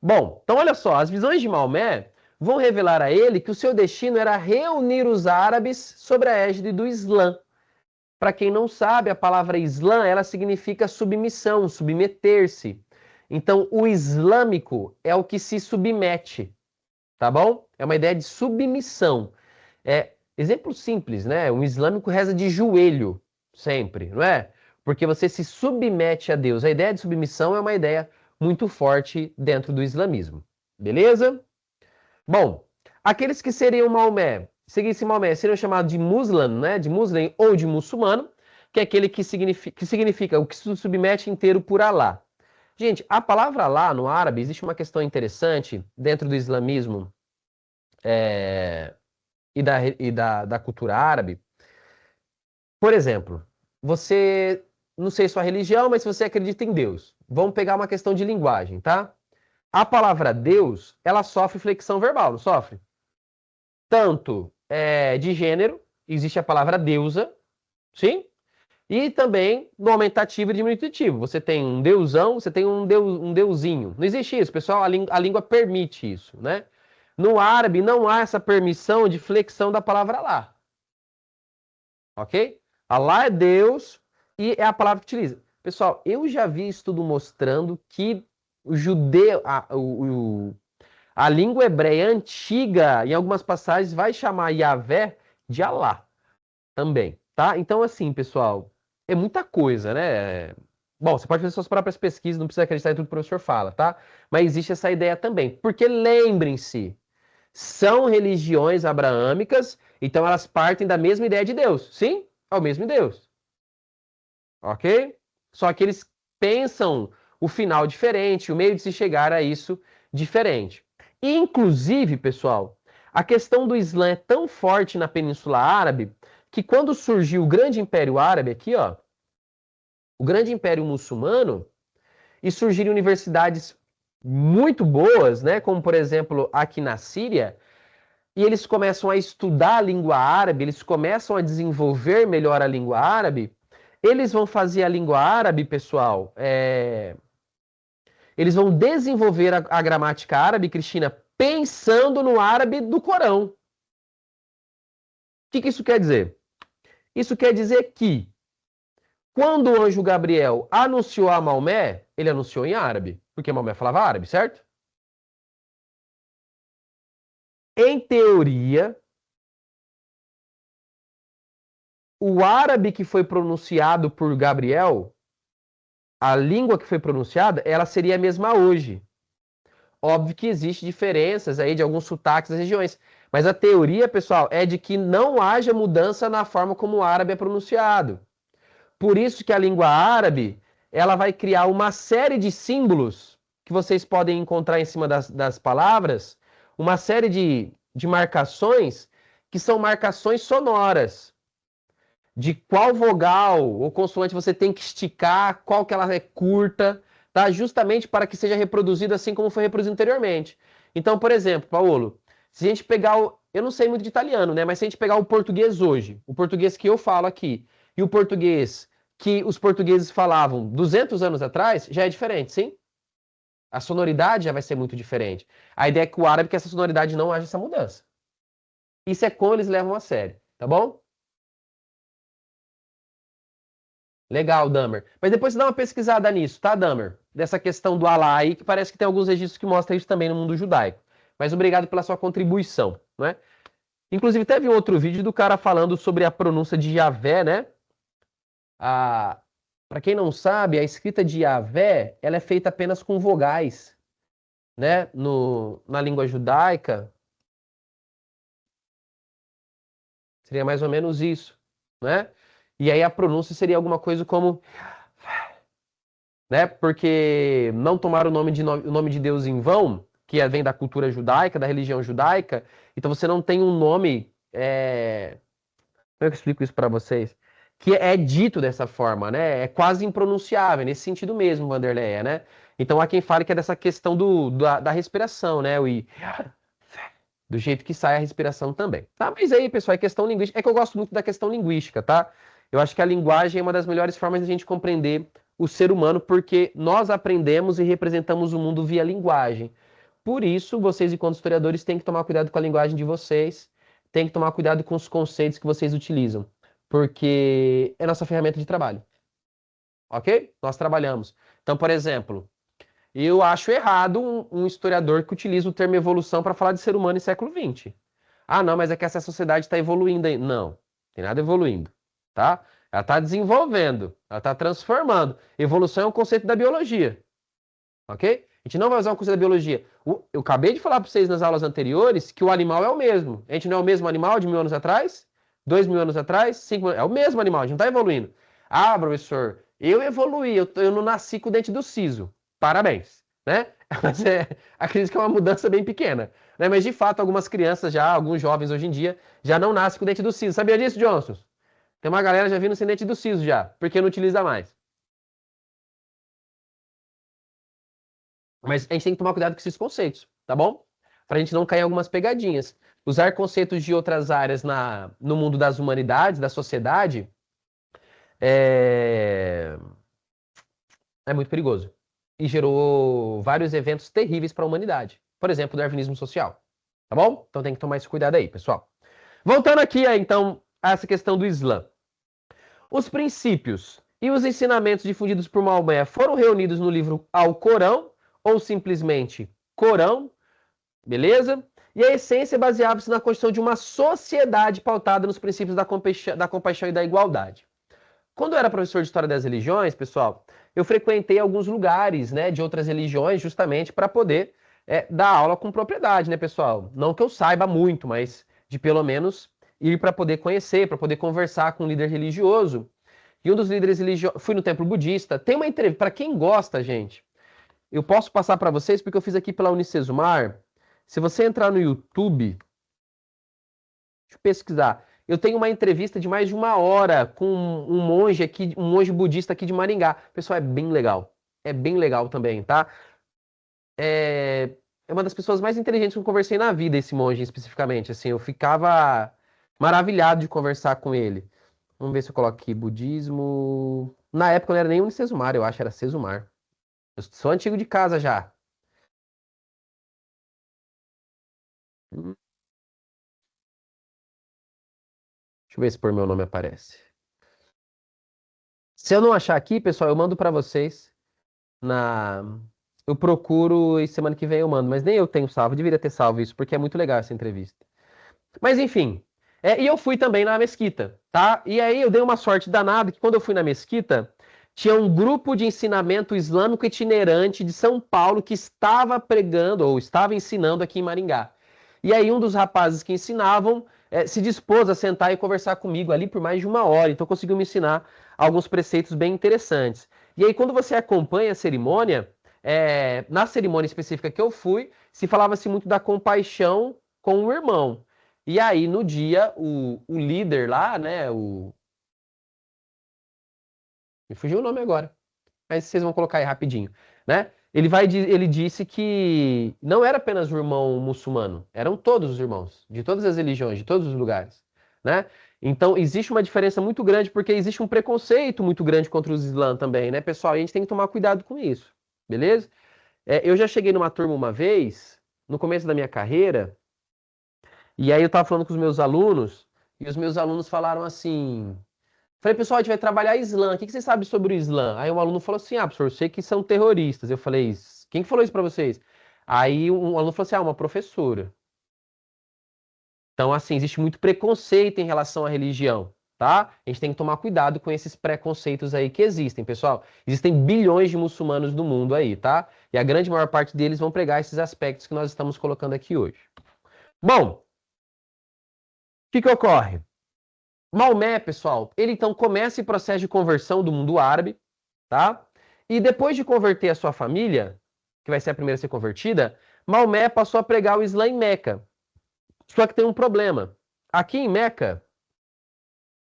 Bom, então olha só, as visões de Maomé vão revelar a ele que o seu destino era reunir os árabes sobre a égide do Islã. Para quem não sabe, a palavra Islã, ela significa submissão, submeter-se. Então, o islâmico é o que se submete, tá bom? É uma ideia de submissão. Exemplo simples, né? Um islâmico reza de joelho, sempre, não é? Porque você se submete a Deus. A ideia de submissão é uma ideia muito forte dentro do islamismo. Beleza? Bom, aqueles que seriam Maomé, seguissem Maomé, seriam chamados de Muslim, né? De Muslim ou de muçulmano, que é aquele que significa o que se submete inteiro por Alá. Gente, a palavra Alá no árabe, existe uma questão interessante dentro do islamismo da cultura árabe. Por exemplo, você, não sei sua religião, mas se você acredita em Deus, vamos pegar uma questão de linguagem, tá? A palavra Deus, ela sofre flexão verbal, não sofre? Tanto de gênero, existe a palavra deusa, sim? E também no aumentativo e diminutivo. Você tem um deusão, você tem um deusinho. Não existe isso, pessoal. A língua permite isso, né? No árabe não há essa permissão de flexão da palavra Alá. Ok? Alá é Deus e é a palavra que utiliza. Pessoal, eu já vi estudo mostrando que o judeu, a língua hebreia antiga, em algumas passagens, vai chamar Yahvé de Alá também, tá? Então, assim, pessoal, é muita coisa, né? Bom, você pode fazer suas próprias pesquisas, não precisa acreditar em tudo que o professor fala, tá? Mas existe essa ideia também. Porque lembrem-se, são religiões abraâmicas, então elas partem da mesma ideia de Deus. Sim, é o mesmo Deus. Ok? Só que eles pensam o final diferente, o meio de se chegar a isso diferente. E, inclusive, pessoal, a questão do Islã é tão forte na Península Árabe que quando surgiu o Grande Império Árabe aqui, ó, o Grande Império Muçulmano, e surgiram universidades muito boas, né, como por exemplo aqui na Síria, e eles começam a estudar a língua árabe, eles começam a desenvolver melhor a língua árabe, eles vão fazer a língua árabe, pessoal, eles vão desenvolver a gramática árabe, Cristina, pensando no árabe do Corão. O que isso quer dizer? Isso quer dizer que quando o anjo Gabriel anunciou a Maomé, ele anunciou em árabe, porque Maomé falava árabe, certo? Em teoria, o árabe que foi pronunciado por Gabriel, a língua que foi pronunciada, ela seria a mesma hoje. Óbvio que existem diferenças aí de alguns sotaques das regiões, mas a teoria, pessoal, é de que não haja mudança na forma como o árabe é pronunciado. Por isso que a língua árabe, ela vai criar uma série de símbolos que vocês podem encontrar em cima das palavras, uma série de marcações que são marcações sonoras. De qual vogal ou consoante você tem que esticar, qual que ela é curta, tá? Justamente para que seja reproduzido assim como foi reproduzido anteriormente. Então, por exemplo, Paulo, se a gente pegar eu não sei muito de italiano, né? Mas se a gente pegar o português hoje, o português que eu falo aqui, e o português que os portugueses falavam 200 anos atrás, já é diferente, sim? A sonoridade já vai ser muito diferente. A ideia é que o árabe, que essa sonoridade não haja essa mudança. Isso é como eles levam a sério, tá bom? Legal, Damer. Mas depois você dá uma pesquisada nisso, tá, Damer? Dessa questão do Alá aí, que parece que tem alguns registros que mostram isso também no mundo judaico. Mas obrigado pela sua contribuição, né? Inclusive, teve um outro vídeo do cara falando sobre a pronúncia de Yahvé, né? A... Para quem não sabe, a escrita de Yahvé, ela é feita apenas com vogais, né? Na língua judaica, seria mais ou menos isso, né? E aí a pronúncia seria alguma coisa como, né? Porque não tomar o nome de Deus em vão, vem da cultura judaica, da religião judaica, então você não tem um nome. Como é que eu explico isso para vocês? Que é dito dessa forma, né? É quase impronunciável, nesse sentido mesmo, Vanderleia, né? Então há quem fale que é dessa questão da respiração, né? Do jeito que sai a respiração também. Tá? Mas aí, pessoal, é questão linguística. É que eu gosto muito da questão linguística, tá? Eu acho que a linguagem é uma das melhores formas de a gente compreender o ser humano, porque nós aprendemos e representamos o mundo via linguagem. Por isso, vocês, enquanto historiadores, têm que tomar cuidado com a linguagem de vocês, têm que tomar cuidado com os conceitos que vocês utilizam, porque é nossa ferramenta de trabalho. Ok? Nós trabalhamos. Então, por exemplo, eu acho errado um historiador que utiliza o termo evolução para falar de ser humano em século XX. Ah, não, mas é que essa sociedade está evoluindo aí. Não, tem nada evoluindo, tá? Ela está desenvolvendo, ela está transformando. Evolução é um conceito da biologia, ok? A gente não vai usar um conceito da biologia. Eu acabei de falar para vocês nas aulas anteriores que o animal é o mesmo. A gente não é o mesmo animal de 1000 anos atrás? 2000 anos atrás? 5000... É o mesmo animal, a gente não está evoluindo. Ah, professor, eu evoluí, eu não nasci com o dente do siso. Parabéns, né? Mas acredito que é uma mudança bem pequena. Né? Mas de fato, algumas crianças já, alguns jovens hoje em dia, já não nascem com o dente do siso. Sabia disso, Johnson? Tem uma galera já vindo sem dente do siso já, porque não utiliza mais. Mas a gente tem que tomar cuidado com esses conceitos, tá bom? Para a gente não cair em algumas pegadinhas. Usar conceitos de outras áreas no mundo das humanidades, da sociedade, é, é muito perigoso. E gerou vários eventos terríveis para a humanidade. Por exemplo, o darwinismo social. Tá bom? Então tem que tomar esse cuidado aí, pessoal. Voltando aqui, então, a essa questão do Islã. Os princípios e os ensinamentos difundidos por Maomé foram reunidos no livro Alcorão ou simplesmente Corão, beleza? E a essência baseava-se na construção de uma sociedade pautada nos princípios da compaixão e da igualdade. Quando eu era professor de História das Religiões, pessoal, eu frequentei alguns lugares, né, de outras religiões justamente para poder dar aula com propriedade, né, pessoal? Não que eu saiba muito, mas de pelo menos ir para poder conhecer, para poder conversar com um líder religioso. E um dos líderes religiosos, fui no templo budista. Tem uma entrevista, para quem gosta, gente, eu posso passar para vocês porque eu fiz aqui pela Unicesumar. Se você entrar no YouTube, deixa eu pesquisar. Eu tenho uma entrevista de mais de 1 hora com um monge aqui, um monge budista aqui de Maringá. Pessoal, é bem legal. É bem legal também, tá? É uma das pessoas mais inteligentes que eu conversei na vida, esse monge especificamente. Assim, eu ficava maravilhado de conversar com ele. Vamos ver se eu coloco aqui budismo. Na época não era nem Unicesumar, eu acho, era Sesumar. Eu sou antigo de casa já. Deixa eu ver se por meu nome aparece. Se eu não achar aqui, pessoal, eu mando para vocês na eu procuro e semana que vem eu mando, mas nem eu tenho salvo, eu deveria ter salvo isso, porque é muito legal essa entrevista. Mas enfim, e eu fui também na mesquita, tá? E aí eu dei uma sorte danada que quando eu fui na mesquita, tinha um grupo de ensinamento islâmico itinerante de São Paulo que estava pregando ou estava ensinando aqui em Maringá. E aí um dos rapazes que ensinavam se dispôs a sentar e conversar comigo ali por mais de 1 hora, então conseguiu me ensinar alguns preceitos bem interessantes. E aí quando você acompanha a cerimônia, na cerimônia específica que eu fui, se falava-se muito da compaixão com o irmão. E aí, no dia, o líder lá, né? Me fugiu o nome agora. Mas vocês vão colocar aí rapidinho, né? Ele disse que não era apenas o irmão muçulmano, eram todos os irmãos, de todas as religiões, de todos os lugares, né? Então, existe uma diferença muito grande, porque existe um preconceito muito grande contra os islãs também, né, pessoal? E a gente tem que tomar cuidado com isso, beleza? Eu já cheguei numa turma uma vez, no começo da minha carreira, e aí eu estava falando com os meus alunos, e os meus alunos falaram assim: Falei, pessoal, a gente vai trabalhar Islã. O que vocês sabem sobre o Islã? Aí um aluno falou assim, professor, eu sei que são terroristas. Eu falei, quem que falou isso para vocês? Aí um aluno falou assim, uma professora. Então, assim, existe muito preconceito em relação à religião, tá? A gente tem que tomar cuidado com esses preconceitos aí que existem, pessoal. Existem bilhões de muçulmanos no mundo aí, tá? E a grande maior parte deles vão pregar esses aspectos que nós estamos colocando aqui hoje. Bom, o que ocorre? Maomé, pessoal, ele então começa esse processo de conversão do mundo árabe, tá? E depois de converter a sua família, que vai ser a primeira a ser convertida, Maomé passou a pregar o Islã em Meca. Só que tem um problema. Aqui em Meca,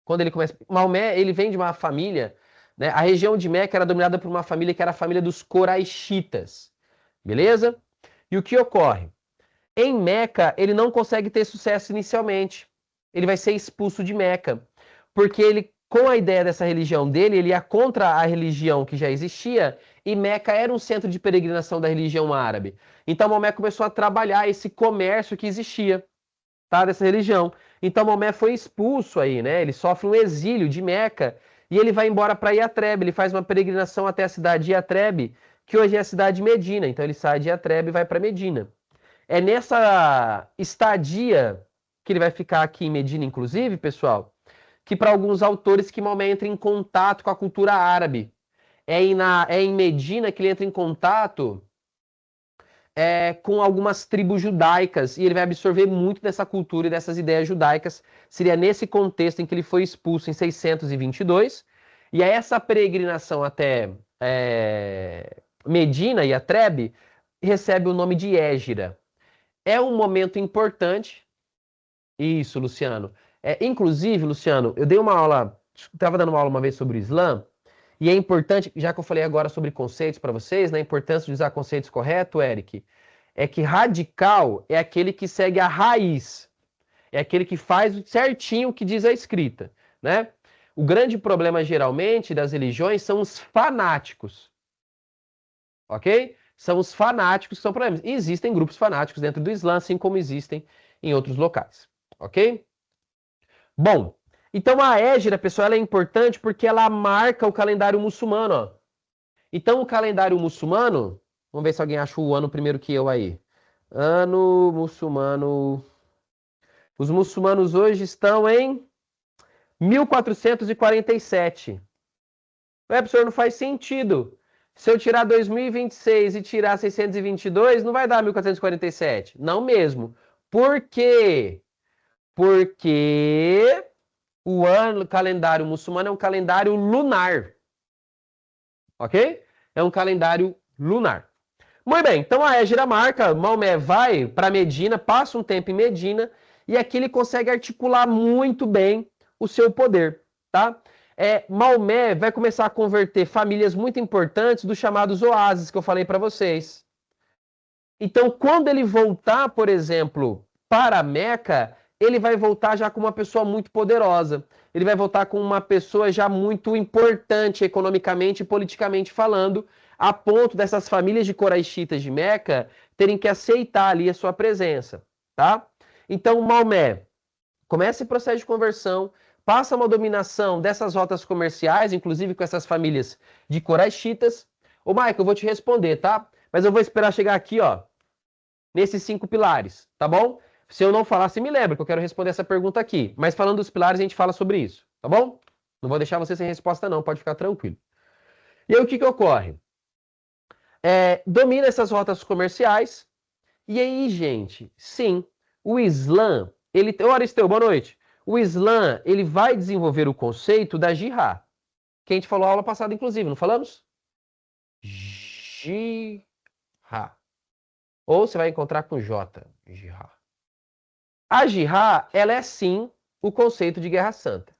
quando ele começa... Maomé, ele vem de uma família, né? A região de Meca era dominada por uma família que era a família dos Coraixitas. Beleza? E o que ocorre? Em Meca, ele não consegue ter sucesso inicialmente. Ele vai ser expulso de Meca. Porque ele, com a ideia dessa religião dele, ele ia contra a religião que já existia, e Meca era um centro de peregrinação da religião árabe. Então, Maomé começou a trabalhar esse comércio que existia, tá, dessa religião. Então, Maomé foi expulso aí, né? Ele sofre um exílio de Meca e ele vai embora para Iatreb. Ele faz uma peregrinação até a cidade de Iatreb, que hoje é a cidade de Medina. Então, ele sai de Iatreb e vai para Medina. É nessa estadia que ele vai ficar aqui em Medina, inclusive, pessoal, que para alguns autores que Maomé entra em contato com a cultura árabe. É em Medina que ele entra em contato com algumas tribos judaicas, e ele vai absorver muito dessa cultura e dessas ideias judaicas. Seria nesse contexto em que ele foi expulso em 622, e a essa peregrinação até Medina e Atrebe recebe o nome de Égira. É um momento importante. Isso, Luciano. Inclusive, Luciano, eu dei uma aula, estava dando uma aula uma vez sobre o Islã, e é importante, já que eu falei agora sobre conceitos para vocês, né, a importância de usar conceitos corretos, Eric, é que radical é aquele que segue a raiz, é aquele que faz certinho o que diz a escrita, né? O grande problema, geralmente, das religiões são os fanáticos, ok? São os fanáticos que são problemas. E existem grupos fanáticos dentro do Islã, assim como existem em outros locais, ok? Bom, então a Égira, pessoal, ela é importante porque ela marca o calendário muçulmano, ó. Então o calendário muçulmano, vamos ver se alguém acha o ano primeiro que eu aí. Ano muçulmano. Os muçulmanos hoje estão em 1447. Professor, não faz sentido. Se eu tirar 2026 e tirar 622, não vai dar 1447. Não mesmo. Por quê? Porque o calendário muçulmano é um calendário lunar. Ok? É um calendário lunar. Muito bem, então a Égira marca, Maomé vai para Medina, passa um tempo em Medina, e aqui ele consegue articular muito bem o seu poder, tá? Maomé vai começar a converter famílias muito importantes dos chamados oásis que eu falei para vocês. Então, quando ele voltar, por exemplo, para Meca, ele vai voltar já com uma pessoa muito poderosa. Ele vai voltar com uma pessoa já muito importante economicamente e politicamente falando, a ponto dessas famílias de Coraixitas de Meca terem que aceitar ali a sua presença, tá? Então, Maomé começa esse processo de conversão, passa uma dominação dessas rotas comerciais, inclusive com essas famílias de Coraixitas. Ô, Michael, eu vou te responder, tá? Mas eu vou esperar chegar aqui, ó, nesses 5 pilares, tá bom? Se eu não falar, você me lembra que eu quero responder essa pergunta aqui. Mas falando dos pilares, a gente fala sobre isso, tá bom? Não vou deixar você sem resposta, não, pode ficar tranquilo. E aí, o que ocorre? Domina essas rotas comerciais. E aí, gente, sim, o Islã, Ô, Aristeu, boa noite. O Islã, ele vai desenvolver o conceito da jihad, que a gente falou na aula passada, inclusive, não falamos? Jihad. Ou você vai encontrar com J, jihad. A jihad, ela é sim o conceito de guerra santa.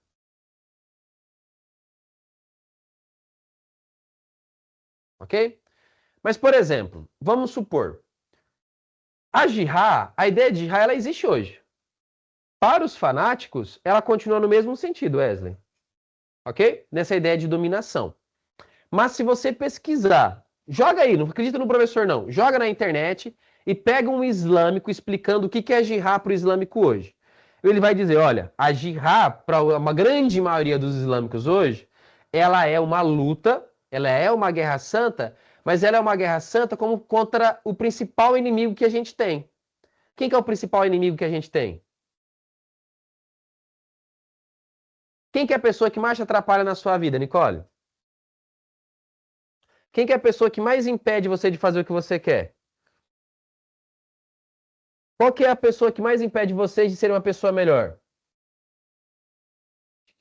Ok? Mas, por exemplo, vamos supor, a jihad, a ideia de jihad, ela existe hoje. Para os fanáticos, ela continua no mesmo sentido, Wesley. Ok? Nessa ideia de dominação. Mas se você pesquisar, joga aí, não acredita no professor não, joga na internet e pega um islâmico explicando o que é jihad para o islâmico hoje. Ele vai dizer, olha, a jihad, para uma grande maioria dos islâmicos hoje, ela é uma luta, ela é uma guerra santa, mas ela é uma guerra santa como contra o principal inimigo que a gente tem. Quem que é o principal inimigo que a gente tem? Quem que é a pessoa que mais te atrapalha na sua vida, Nicole? Quem que é a pessoa que mais impede você de fazer o que você quer? Qual que é a pessoa que mais impede você de ser uma pessoa melhor?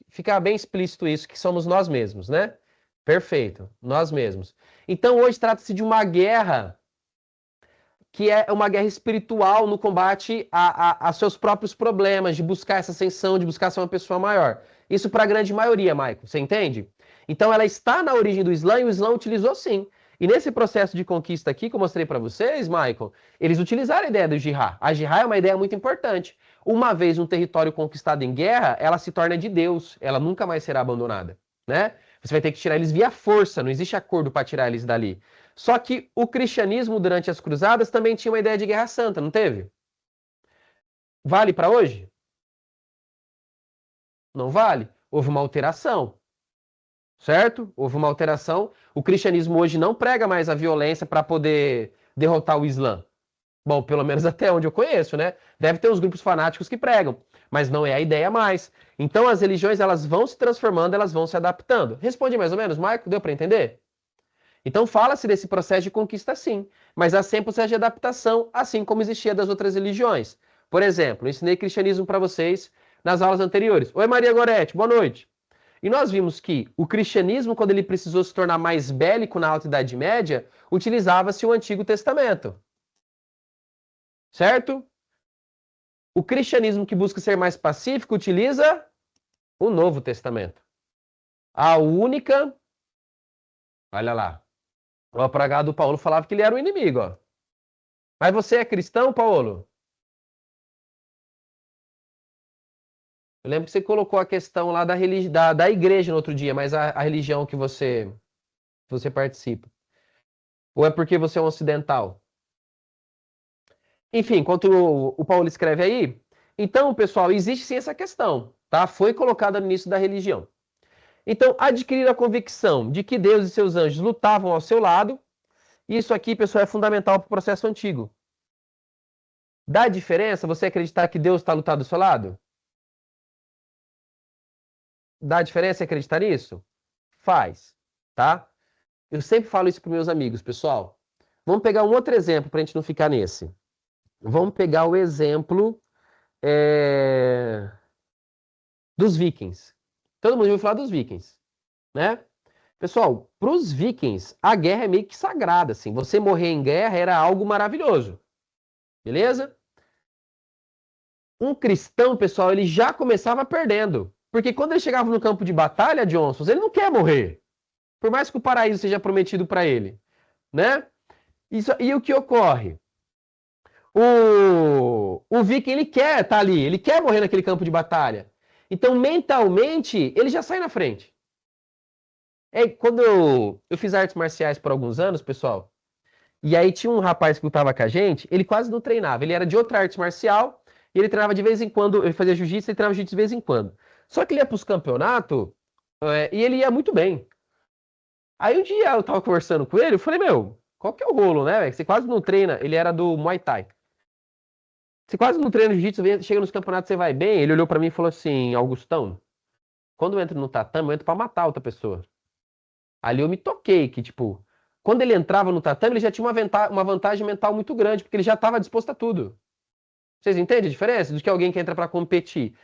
Ficar bem explícito isso, que somos nós mesmos, né? Perfeito, nós mesmos. Então hoje trata-se de uma guerra que é uma guerra espiritual no combate a seus próprios problemas, de buscar essa ascensão, de buscar ser uma pessoa maior. Isso para a grande maioria, Michael, você entende? Então ela está na origem do Islã e o Islã utilizou sim. E nesse processo de conquista aqui que eu mostrei para vocês, Michael, eles utilizaram a ideia do jihad. A jihad é uma ideia muito importante. Uma vez um território conquistado em guerra, ela se torna de Deus, ela nunca mais será abandonada, né? Você vai ter que tirar eles via força, não existe acordo para tirar eles dali. Só que o cristianismo, durante as cruzadas, também tinha uma ideia de guerra santa, não teve? Vale para hoje? Não vale. Houve uma alteração, certo? Houve uma alteração. O cristianismo hoje não prega mais a violência para poder derrotar o Islã. Bom, pelo menos até onde eu conheço, né? Deve ter uns grupos fanáticos que pregam, mas não é a ideia mais. Então as religiões elas vão se transformando, elas vão se adaptando. Responde mais ou menos, Marco? Deu para entender? Então fala-se desse processo de conquista sim, mas há sempre um processo de adaptação, assim como existia das outras religiões. Por exemplo, eu ensinei cristianismo para vocês nas aulas anteriores. Oi Maria Goretti, boa noite. E nós vimos que o cristianismo, quando ele precisou se tornar mais bélico na Alta Idade Média, utilizava-se o Antigo Testamento. Certo? O cristianismo que busca ser mais pacífico utiliza o Novo Testamento. A única... Olha lá. O apagado do Paulo falava que ele era o inimigo, ó. Mas você é cristão, Paulo? Eu lembro que você colocou a questão lá da igreja no outro dia, mas a religião que você participa. Ou é porque você é um ocidental? Enfim, enquanto o Paulo escreve aí, então, pessoal, existe sim essa questão, tá? Foi colocada no início da religião. Então, adquirir a convicção de que Deus e seus anjos lutavam ao seu lado, isso aqui, pessoal, é fundamental para o processo antigo. Dá diferença você acreditar que Deus está lutando do seu lado? Dá diferença acreditar nisso? Faz, tá? Eu sempre falo isso para meus amigos, pessoal. Vamos pegar um outro exemplo para a gente não ficar nesse. Vamos pegar o exemplo dos vikings. Todo mundo ouviu falar dos vikings, né? Pessoal, para os vikings, a guerra é meio que sagrada, assim. Você morrer em guerra era algo maravilhoso, beleza? Um cristão, pessoal, ele já começava perdendo. Porque quando ele chegava no campo de batalha, Johnson, ele não quer morrer. Por mais que o paraíso seja prometido para ele, né? E o que ocorre? O viking, ele quer estar ali, ele quer morrer naquele campo de batalha. Então, mentalmente, ele já sai na frente. Quando eu fiz artes marciais por alguns anos, pessoal, e aí tinha um rapaz que lutava com a gente, ele quase não treinava. Ele era de outra arte marcial, e ele treinava de vez em quando, ele fazia jiu-jitsu, ele treinava jiu-jitsu de vez em quando. Só que ele ia para os campeonatos, e ele ia muito bem. Aí um dia eu tava conversando com ele, eu falei, meu, qual que é o rolo, né, velho? Você quase não treina. Ele era do Muay Thai. Você quase não treina jiu-jitsu, chega nos campeonatos, você vai bem. Ele olhou pra mim e falou assim, Augustão, quando eu entro no tatame, eu entro pra matar outra pessoa. Ali eu me toquei que, tipo, quando ele entrava no tatame, ele já tinha uma vantagem mental muito grande, porque ele já estava disposto a tudo. Vocês entendem a diferença? Do que alguém que entra pra competir.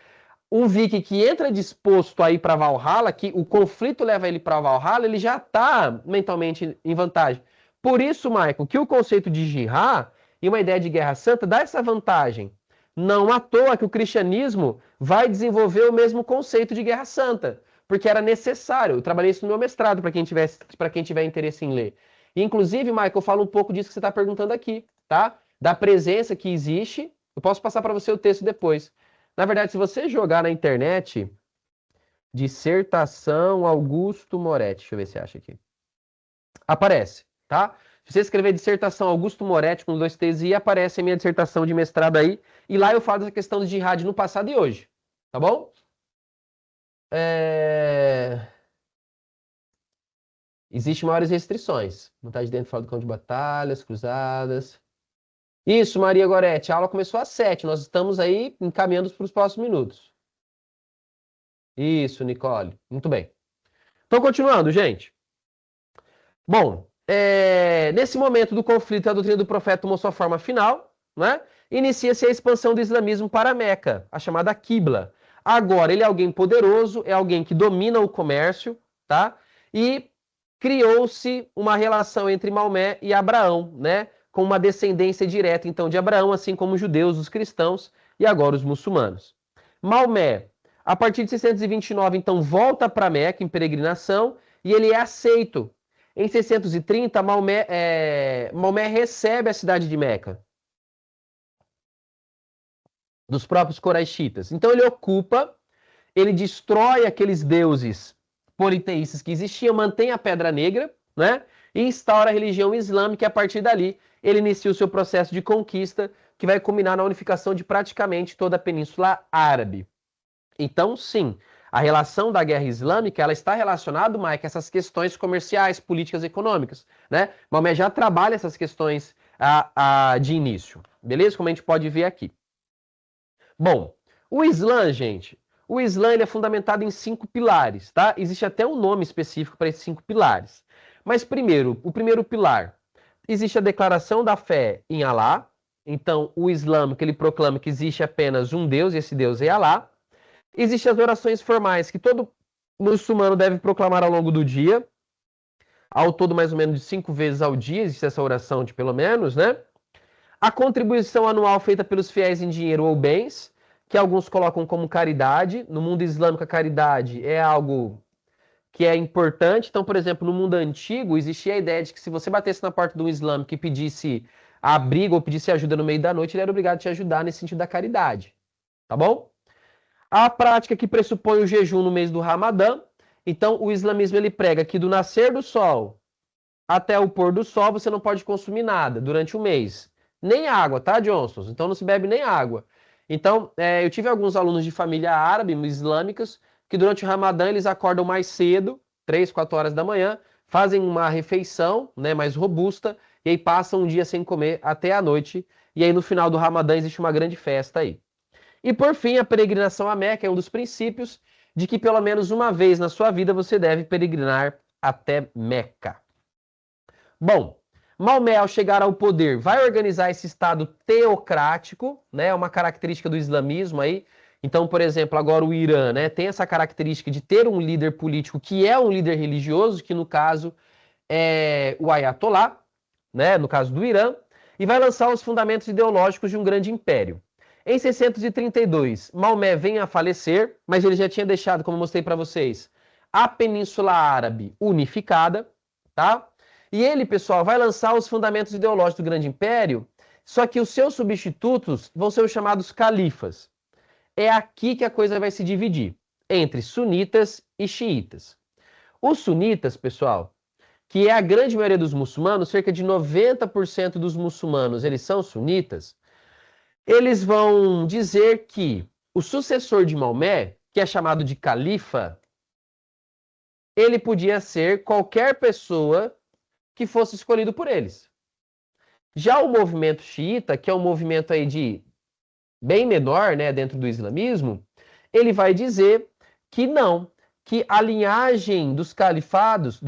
Um Viking que entra disposto a ir pra Valhalla, que o conflito leva ele pra Valhalla, ele já tá mentalmente em vantagem. Por isso, Michael, que o conceito de jihad e uma ideia de guerra santa dá essa vantagem. Não à toa que o cristianismo vai desenvolver o mesmo conceito de guerra santa, porque era necessário. Eu trabalhei isso no meu mestrado para quem tiver interesse em ler. E, inclusive, Michael, eu falo um pouco disso que você está perguntando aqui, tá? Da presença que existe. Eu posso passar para você o texto depois. Na verdade, se você jogar na internet, dissertação Augusto Moretti, deixa eu ver se acha aqui. Aparece, tá? Se você escrever dissertação Augusto Moretti com 2 T's e aparece a minha dissertação de mestrado aí. E lá eu falo dessa questão do jihad no passado e hoje. Tá bom? Existem maiores restrições. Vontade dentro fala do campo de batalhas, cruzadas. Isso, Maria Goretti. A aula começou às 7. Nós estamos aí encaminhando para os próximos minutos. Isso, Nicole. Muito bem. Então, continuando, gente. Bom, nesse momento do conflito, a doutrina do profeta tomou sua forma final, né? Inicia-se a expansão do islamismo para a Meca, a chamada Qibla. Agora, ele é alguém poderoso, é alguém que domina o comércio, tá? E criou-se uma relação entre Maomé e Abraão, né? Com uma descendência direta, então, de Abraão, assim como os judeus, os cristãos e agora os muçulmanos. Maomé, a partir de 629, então, volta para Meca em peregrinação e ele é aceito. Em 630, Maomé recebe a cidade de Meca dos próprios coraixitas. Então ele ocupa, ele destrói aqueles deuses politeístas que existiam, mantém a Pedra Negra, né? E instaura a religião islâmica e a partir dali ele inicia o seu processo de conquista que vai culminar na unificação de praticamente toda a Península Árabe. Então, sim, a relação da guerra islâmica ela está relacionada, Mike, a essas questões comerciais, políticas, econômicas, né? Maomé já trabalha essas questões de início, beleza? Como a gente pode ver aqui. Bom, o Islã, gente, o Islã ele é fundamentado em 5 pilares, tá? Existe até um nome específico para esses 5 pilares. Mas primeiro, o primeiro pilar, existe a declaração da fé em Alá. Então, o islâmico ele proclama que existe apenas um Deus e esse Deus é Alá. Existem as orações formais que todo muçulmano deve proclamar ao longo do dia. Ao todo, mais ou menos de 5 vezes ao dia, existe essa oração de pelo menos, né? A contribuição anual feita pelos fiéis em dinheiro ou bens, que alguns colocam como caridade. No mundo islâmico, a caridade é algo que é importante. Então, por exemplo, no mundo antigo, existia a ideia de que se você batesse na porta de um islâmico e pedisse abrigo ou pedisse ajuda no meio da noite, ele era obrigado a te ajudar nesse sentido da caridade. Tá bom? A prática que pressupõe o jejum no mês do Ramadã. Então, o islamismo ele prega que do nascer do sol até o pôr do sol você não pode consumir nada durante o mês. Nem água, tá, Johnson? Então não se bebe nem água. Então, eu tive alguns alunos de família árabe, islâmicas, que durante o Ramadã eles acordam mais cedo, 3, 4 horas da manhã, fazem uma refeição, né, mais robusta, e aí passam um dia sem comer até a noite. E aí no final do Ramadã existe uma grande festa aí. E por fim, a peregrinação à Meca é um dos princípios de que pelo menos uma vez na sua vida você deve peregrinar até Meca. Bom, Maomé, ao chegar ao poder, vai organizar esse Estado teocrático, né? Uma característica do islamismo aí. Então, por exemplo, agora o Irã, né, tem essa característica de ter um líder político que é um líder religioso, que no caso é o Ayatollah, né, no caso do Irã, e vai lançar os fundamentos ideológicos de um grande império. Em 632, Maomé vem a falecer, mas ele já tinha deixado, como eu mostrei para vocês, a Península Árabe unificada, tá? E ele, pessoal, vai lançar os fundamentos ideológicos do grande império, só que os seus substitutos vão ser os chamados califas. É aqui que a coisa vai se dividir, entre sunitas e xiitas. Os sunitas, pessoal, que é a grande maioria dos muçulmanos, cerca de 90% dos muçulmanos, eles são sunitas, eles vão dizer que o sucessor de Maomé, que é chamado de califa, ele podia ser qualquer pessoa que fosse escolhido por eles. Já o movimento xiita, que é um movimento aí de bem menor, né, dentro do islamismo, ele vai dizer que não, que a linhagem dos califas,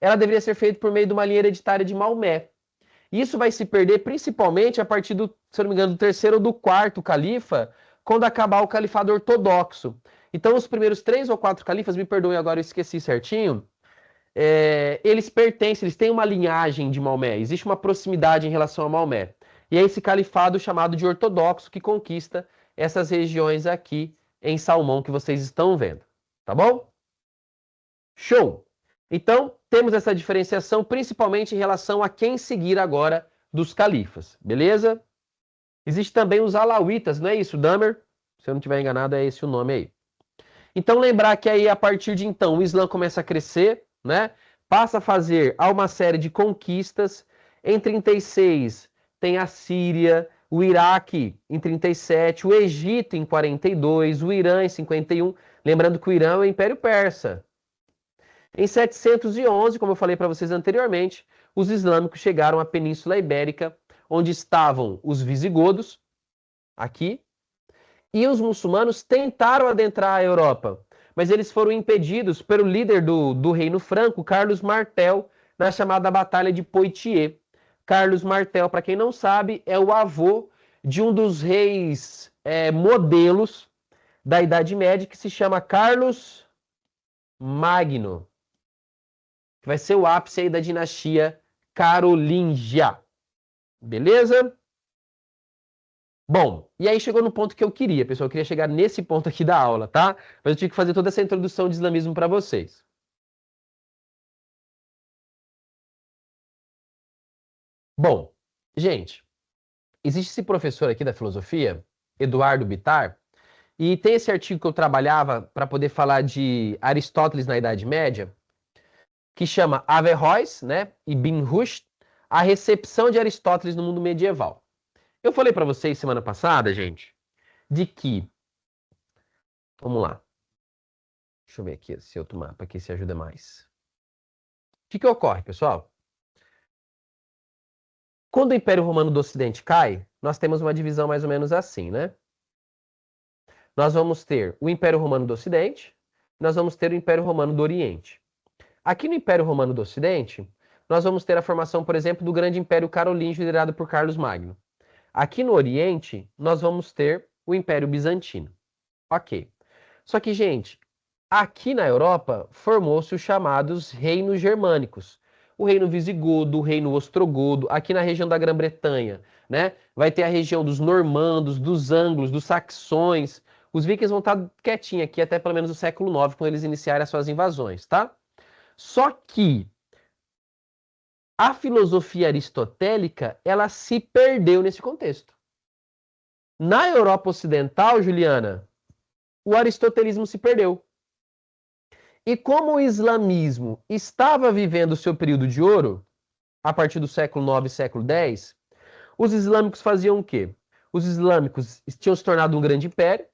ela deveria ser feita por meio de uma linha hereditária de Maomé. Isso vai se perder principalmente a partir do, se eu não me engano, do 3º ou do 4º califa, quando acabar o califado ortodoxo. Então, os primeiros 3 ou 4 califas, me perdoem agora, eu esqueci certinho, eles pertencem, eles têm uma linhagem de Maomé, existe uma proximidade em relação a Maomé. E é esse califado chamado de ortodoxo que conquista essas regiões aqui em Salmão que vocês estão vendo. Tá bom? Show! Então, temos essa diferenciação principalmente em relação a quem seguir agora dos califas, beleza? Existe também os alauítas, não é isso, Damer? Se eu não estiver enganado, é esse o nome aí. Então, lembrar que aí, a partir de então, o Islã começa a crescer, né? passa a fazer uma série de conquistas. Em 36 tem a Síria, o Iraque em 37, o Egito em 42, o Irã em 51. Lembrando que o Irã é o Império Persa. Em 711, como eu falei para vocês anteriormente, os islâmicos chegaram à Península Ibérica, onde estavam os visigodos, aqui, e os muçulmanos tentaram adentrar a Europa, mas eles foram impedidos pelo líder do Reino Franco, Carlos Martel, na chamada Batalha de Poitiers. Carlos Martel, para quem não sabe, é o avô de um dos reis modelos da Idade Média, que se chama Carlos Magno, que vai ser o ápice aí da dinastia carolíngia. Beleza? Bom, e aí chegou no ponto que eu queria, pessoal. Eu queria chegar nesse ponto aqui da aula, tá? Mas eu tive que fazer toda essa introdução de islamismo para vocês. Bom, gente, existe esse professor aqui da filosofia, Eduardo Bittar, e tem esse artigo que eu trabalhava para poder falar de Aristóteles na Idade Média, que chama Averroes, né, e Ibn Rushd, a recepção de Aristóteles no mundo medieval. Eu falei para vocês semana passada, gente, de que... Vamos lá. Deixa eu ver aqui esse outro mapa aqui, se ajuda mais. O que ocorre, pessoal? Quando o Império Romano do Ocidente cai, nós temos uma divisão mais ou menos assim, né? Nós vamos ter o Império Romano do Ocidente, nós vamos ter o Império Romano do Oriente. Aqui no Império Romano do Ocidente, nós vamos ter a formação, por exemplo, do Grande Império Carolíngio, liderado por Carlos Magno. Aqui no Oriente, nós vamos ter o Império Bizantino. Ok. Só que, gente, aqui na Europa, formou-se os chamados reinos germânicos. O reino visigodo, o reino ostrogodo, aqui na região da Grã-Bretanha, né? Vai ter a região dos normandos, dos ângulos, dos saxões. Os vikings vão estar quietinhos aqui até pelo menos o século IX, quando eles iniciarem as suas invasões, tá? Só que a filosofia aristotélica, ela se perdeu nesse contexto. Na Europa Ocidental, Juliana, o aristotelismo se perdeu. E como o islamismo estava vivendo o seu período de ouro, a partir do século IX e século X, os islâmicos faziam o quê? Os islâmicos tinham se tornado um grande império,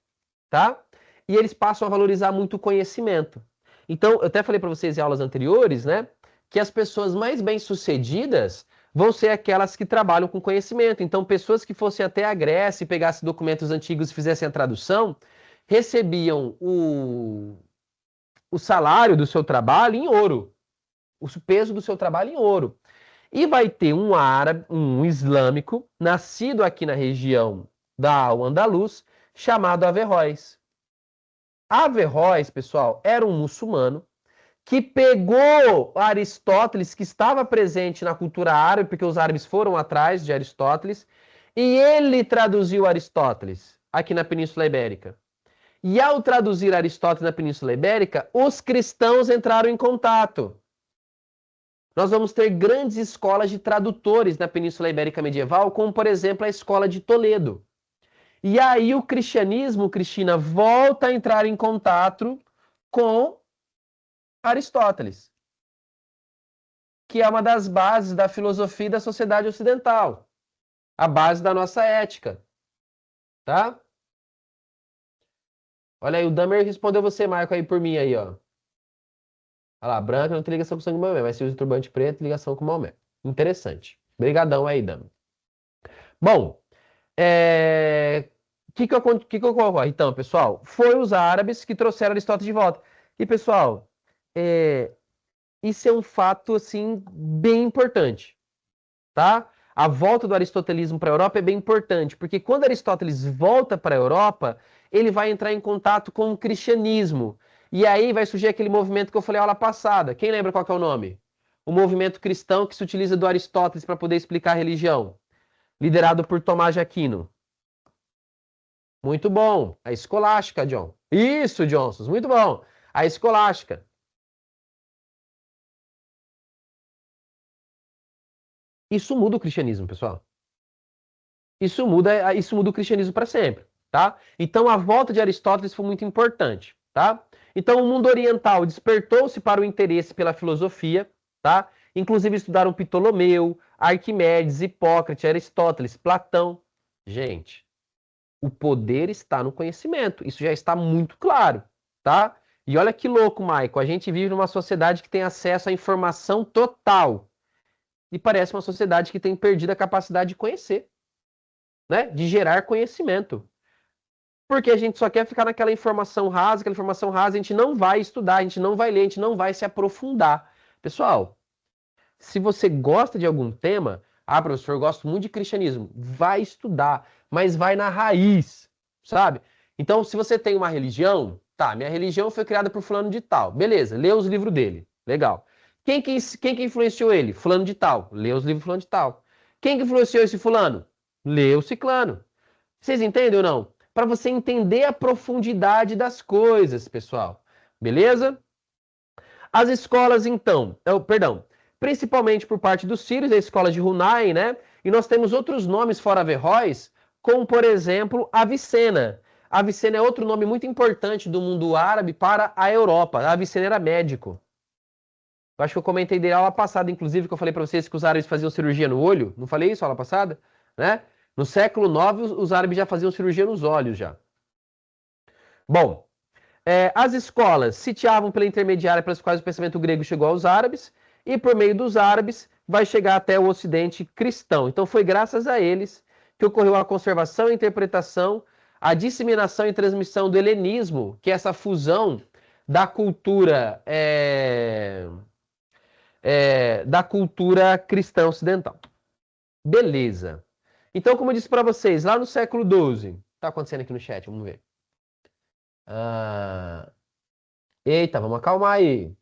tá? E eles passam a valorizar muito o conhecimento. Então, eu até falei para vocês em aulas anteriores, né, que as pessoas mais bem-sucedidas vão ser aquelas que trabalham com conhecimento. Então, pessoas que fossem até a Grécia e pegassem documentos antigos e fizessem a tradução, recebiam o salário do seu trabalho em ouro, o peso do seu trabalho em ouro. E vai ter um árabe, um islâmico, nascido aqui na região da Al-Andalus, chamado Averroes. Averroes, pessoal, era um muçulmano que pegou Aristóteles, que estava presente na cultura árabe, porque os árabes foram atrás de Aristóteles, e ele traduziu Aristóteles aqui na Península Ibérica. E ao traduzir Aristóteles na Península Ibérica, os cristãos entraram em contato. Nós vamos ter grandes escolas de tradutores na Península Ibérica medieval, como, por exemplo, a Escola de Toledo. E aí o cristianismo, Cristina, volta a entrar em contato com Aristóteles, que é uma das bases da filosofia e da sociedade ocidental, a base da nossa ética, tá? Olha aí, o Damer respondeu você, Marco, aí por mim aí, ó. Olha lá, branca não tem ligação com o sangue Maomé, mas se usa turbante preto, ligação com o Maomé. Interessante. Obrigadão aí, Damer. Bom, que ocorre? Então, pessoal, foi os árabes que trouxeram Aristóteles de volta. E, pessoal, isso é um fato, assim, bem importante, tá? A volta do aristotelismo para a Europa é bem importante, porque quando Aristóteles volta para a Europa, ele vai entrar em contato com o cristianismo. E aí vai surgir aquele movimento que eu falei na aula passada. Quem lembra qual que é o nome? O movimento cristão que se utiliza do Aristóteles para poder explicar a religião, liderado por Tomás de Aquino. Muito bom. A escolástica, John. Isso, Johnson. Muito bom. A escolástica. Isso muda o cristianismo, pessoal. Isso muda o cristianismo para sempre, tá? Então a volta de Aristóteles foi muito importante, tá? Então o mundo oriental despertou-se para o interesse pela filosofia, tá? Inclusive estudaram Ptolomeu, Arquimedes, Hipócrates, Aristóteles, Platão. Gente, o poder está no conhecimento. Isso já está muito claro, tá? E olha que louco, Maico. A gente vive numa sociedade que tem acesso à informação total. E parece uma sociedade que tem perdido a capacidade de conhecer, né? De gerar conhecimento. Porque a gente só quer ficar naquela informação rasa, a gente não vai estudar, a gente não vai ler, a gente não vai se aprofundar. Pessoal, se você gosta de algum tema, professor, eu gosto muito de cristianismo, vai estudar, mas vai na raiz, sabe? Então, se você tem uma religião, tá, minha religião foi criada por fulano de tal, beleza, lê os livros dele, legal. Quem que influenciou ele? Fulano de tal, lê os livros fulano de tal. Quem que influenciou esse fulano? Lê o ciclano. Vocês entendem ou não? Para você entender a profundidade das coisas, pessoal. Beleza? As escolas, então, perdão, principalmente por parte dos sírios, a escola de Hunay, né? E nós temos outros nomes fora Averroes, como, por exemplo, Avicena. Avicena é outro nome muito importante do mundo árabe para a Europa. Avicena era médico. Eu acho que eu comentei dele na aula passada, inclusive, que eu falei para vocês que os árabes faziam cirurgia no olho. Não falei isso na aula passada? Né? No século IX, os árabes já faziam cirurgia nos olhos já. Bom, as escolas sitiavam pela intermediária pelas quais o pensamento grego chegou aos árabes e por meio dos árabes vai chegar até o ocidente cristão. Então foi graças a eles que ocorreu a conservação e interpretação, a disseminação e transmissão do helenismo, que é essa fusão da cultura cristã ocidental. Beleza. Então, como eu disse para vocês, lá no século XII, tá acontecendo aqui no chat, vamos ver. Eita, vamos acalmar aí.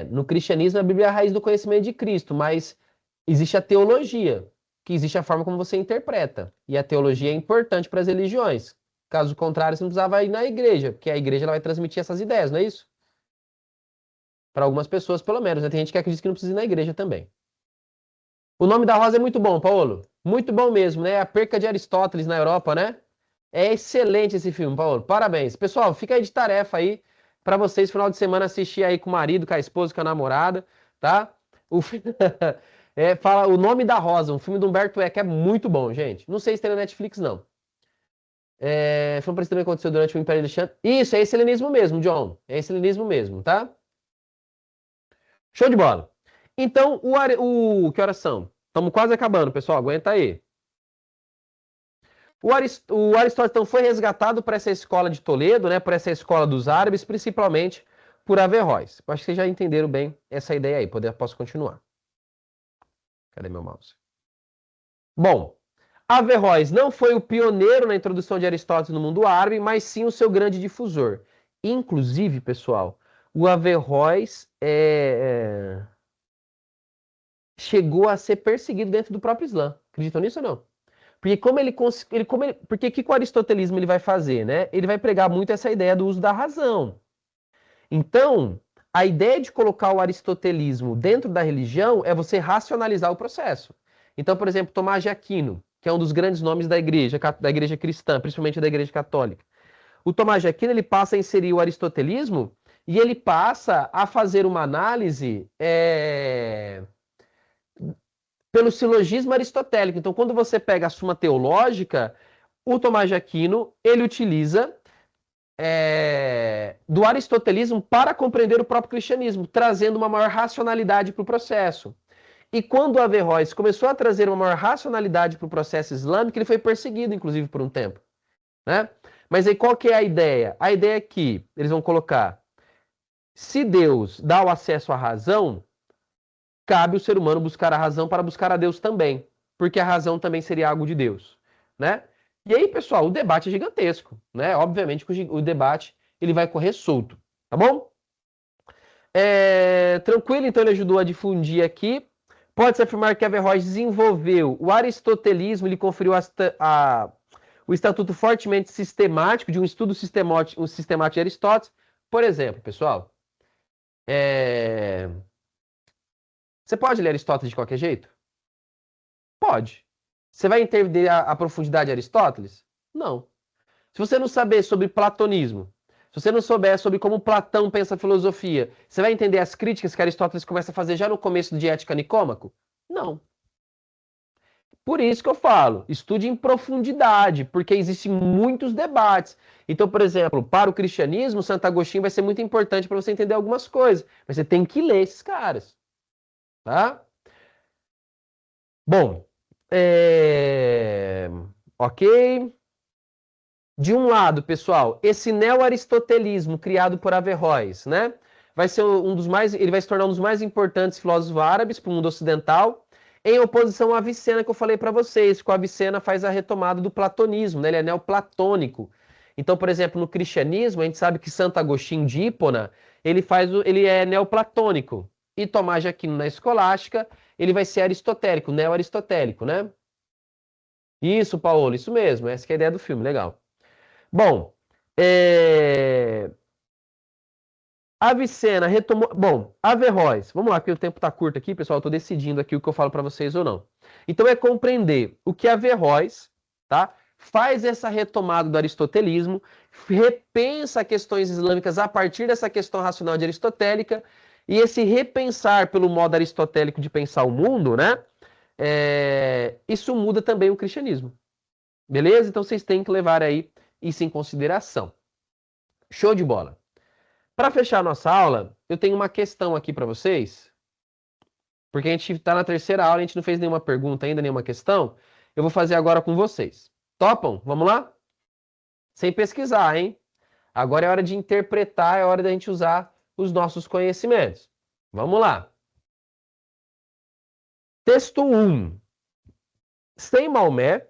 No cristianismo a Bíblia é a raiz do conhecimento de Cristo, mas existe a teologia, que existe a forma como você interpreta. E a teologia é importante para as religiões. Caso contrário, você não precisava ir na igreja, porque a igreja ela vai transmitir essas ideias, não é isso? Para algumas pessoas, pelo menos, né? Tem gente que acredita que não precisa ir na igreja também. O Nome da Rosa é muito bom, Paulo. Muito bom mesmo, né? A Perca de Aristóteles na Europa, né? É excelente esse filme, Paulo. Parabéns. Pessoal, fica aí de tarefa aí para vocês, final de semana, assistir aí com o marido, com a esposa, com a namorada, tá? Fala O Nome da Rosa, um filme do Humberto Eco, é muito bom, gente. Não sei se tem na Netflix, não. Foi um parecido também que aconteceu durante o Império Alexandre. Isso, é esse helenismo mesmo, John. É esse helenismo mesmo, tá? Show de bola. Então, que horas são? Estamos quase acabando, pessoal. Aguenta aí. O Aristóteles então, foi resgatado por essa escola de Toledo, né, por essa escola dos árabes, principalmente por Averroes. Acho que vocês já entenderam bem essa ideia aí. Posso continuar. Cadê meu mouse? Bom, Averroes não foi o pioneiro na introdução de Aristóteles no mundo árabe, mas sim o seu grande difusor. Inclusive, pessoal, o Averroes chegou a ser perseguido dentro do próprio Islã. Acreditam nisso ou não? Porque o que o aristotelismo ele vai fazer, né? Ele vai pregar muito essa ideia do uso da razão. Então, a ideia de colocar o aristotelismo dentro da religião é você racionalizar o processo. Então, por exemplo, Tomás de Aquino, que é um dos grandes nomes da igreja cristã, principalmente da igreja católica. O Tomás de Aquino ele passa a inserir o aristotelismo e ele passa a fazer uma análise pelo silogismo aristotélico. Então, quando você pega a Suma Teológica, o Tomás de Aquino ele utiliza do aristotelismo para compreender o próprio cristianismo, trazendo uma maior racionalidade para o processo. E quando o Averroes começou a trazer uma maior racionalidade para o processo islâmico, ele foi perseguido, inclusive, por um tempo. Né? Mas aí qual que é a ideia? A ideia é que eles vão colocar, se Deus dá o acesso à razão, cabe o ser humano buscar a razão para buscar a Deus também, porque a razão também seria algo de Deus, né? E aí, pessoal, o debate é gigantesco, né? Obviamente que o debate ele vai correr solto, tá bom? Tranquilo, então ele ajudou a difundir aqui. Pode-se afirmar que Averroes desenvolveu o aristotelismo, ele conferiu o estatuto fortemente sistemático de um estudo sistemático de Aristóteles. Por exemplo, pessoal, você pode ler Aristóteles de qualquer jeito? Pode. Você vai entender a profundidade de Aristóteles? Não. Se você não saber sobre platonismo, Se você não souber sobre como Platão pensa a filosofia, você vai entender as críticas que Aristóteles começa a fazer já no começo do Ética Nicômaco? Não. Por isso que eu falo, estude em profundidade, porque existem muitos debates. Então, por exemplo, para o cristianismo, Santo Agostinho vai ser muito importante para você entender algumas coisas. Mas você tem que ler esses caras. Tá? Bom, ok. De um lado, pessoal, esse neo-aristotelismo criado por Averroes, né? Vai ser um dos mais, ele vai se tornar um dos mais importantes filósofos árabes para o mundo ocidental, em oposição a Avicena, que eu falei para vocês, que o Avicena faz a retomada do platonismo, né? Ele é neoplatônico. Então, por exemplo, no cristianismo, a gente sabe que Santo Agostinho de Hipona, ele é neoplatônico. E Tomás de Aquino na escolástica, ele vai ser aristotélico, neo-aristotélico, né? Isso, Paulo, isso mesmo, essa que é a ideia do filme, legal. Bom, Avicena retomou. Bom, Averroes. Vamos lá, porque o tempo está curto aqui, pessoal. Eu estou decidindo aqui o que eu falo para vocês ou não. Então é compreender o que Averroes, tá? Faz essa retomada do aristotelismo, repensa questões islâmicas a partir dessa questão racional de aristotélica, e esse repensar pelo modo aristotélico de pensar o mundo, né? Isso muda também o cristianismo. Beleza? Então vocês têm que levar aí isso em consideração. Show de bola. Para fechar a nossa aula, eu tenho uma questão aqui para vocês, porque a gente está na terceira aula, a gente não fez nenhuma pergunta ainda, nenhuma questão. Eu vou fazer agora com vocês. Topam? Vamos lá? Sem pesquisar, hein? Agora é hora de interpretar, é hora da gente usar os nossos conhecimentos. Vamos lá. Texto 1. Sem Maomé,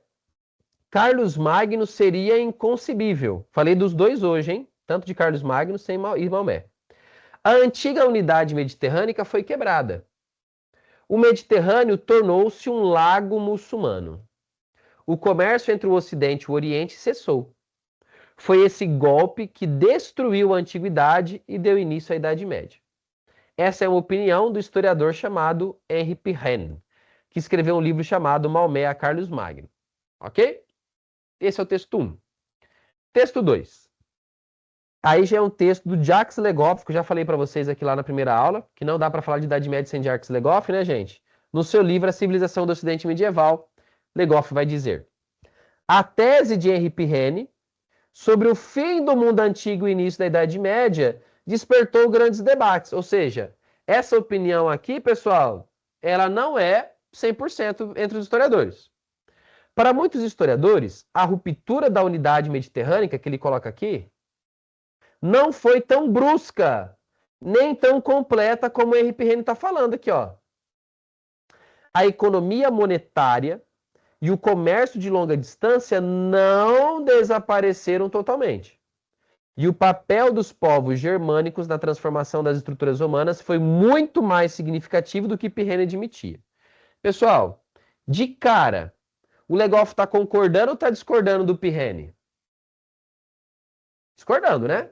Carlos Magno seria inconcebível. Falei dos dois hoje, hein? Tanto de Carlos Magno e Maomé. A antiga unidade mediterrânea foi quebrada. O Mediterrâneo tornou-se um lago muçulmano. O comércio entre o Ocidente e o Oriente cessou. Foi esse golpe que destruiu a Antiguidade e deu início à Idade Média. Essa é uma opinião do historiador chamado Henri Pirenne, que escreveu um livro chamado Maomé a Carlos Magno. Ok? Esse é o texto 1. Texto 2. Aí já é um texto do Jacques Legoff, que eu já falei para vocês aqui lá na primeira aula, que não dá para falar de Idade Média sem Jacques Legoff, né, gente? No seu livro A Civilização do Ocidente Medieval, Legoff vai dizer: a tese de Henri Pirenne sobre o fim do mundo antigo e início da Idade Média despertou grandes debates. Ou seja, essa opinião aqui, pessoal, ela não é 100% entre os historiadores. Para muitos historiadores, a ruptura da unidade mediterrânea, que ele coloca aqui, não foi tão brusca, nem tão completa como o Henri Pirenne está falando aqui, ó. A economia monetária e o comércio de longa distância não desapareceram totalmente. E o papel dos povos germânicos na transformação das estruturas romanas foi muito mais significativo do que Pirenne admitia. Pessoal, de cara, o Legoff está concordando ou está discordando do Pirenne? Discordando, né?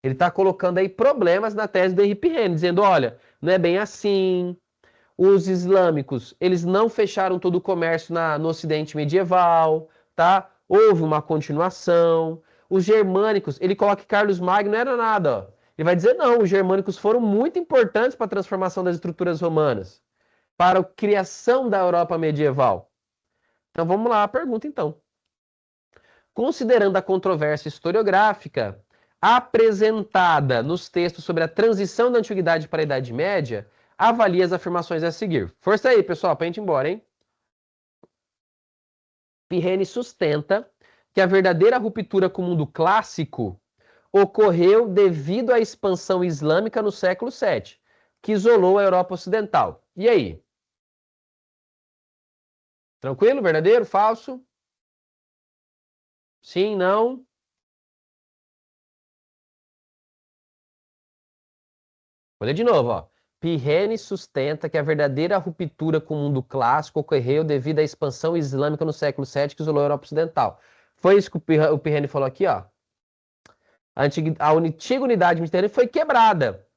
Ele está colocando aí problemas na tese do Henri Pirenne, dizendo, olha, não é bem assim. Os islâmicos, eles não fecharam todo o comércio no Ocidente medieval, tá? Houve uma continuação. Os germânicos, ele coloca que Carlos Magno não era nada, ó. Ele vai dizer, não, os germânicos foram muito importantes para a transformação das estruturas romanas, para a criação da Europa medieval. Então vamos lá, a pergunta então. Considerando a controvérsia historiográfica apresentada nos textos sobre a transição da Antiguidade para a Idade Média, avalie as afirmações a seguir. Força aí, pessoal, para a gente ir embora, hein? Pirenne sustenta que a verdadeira ruptura com o mundo clássico ocorreu devido à expansão islâmica no século VII, que isolou a Europa Ocidental. E aí? Tranquilo? Verdadeiro? Falso? Sim? Não? Vou ler de novo, ó. Pirenne sustenta que a verdadeira ruptura com o mundo clássico ocorreu devido à expansão islâmica no século VII, que isolou a Europa Ocidental. Foi isso que o Pirenne falou aqui, ó. A antiga unidade mediterrânea foi quebrada.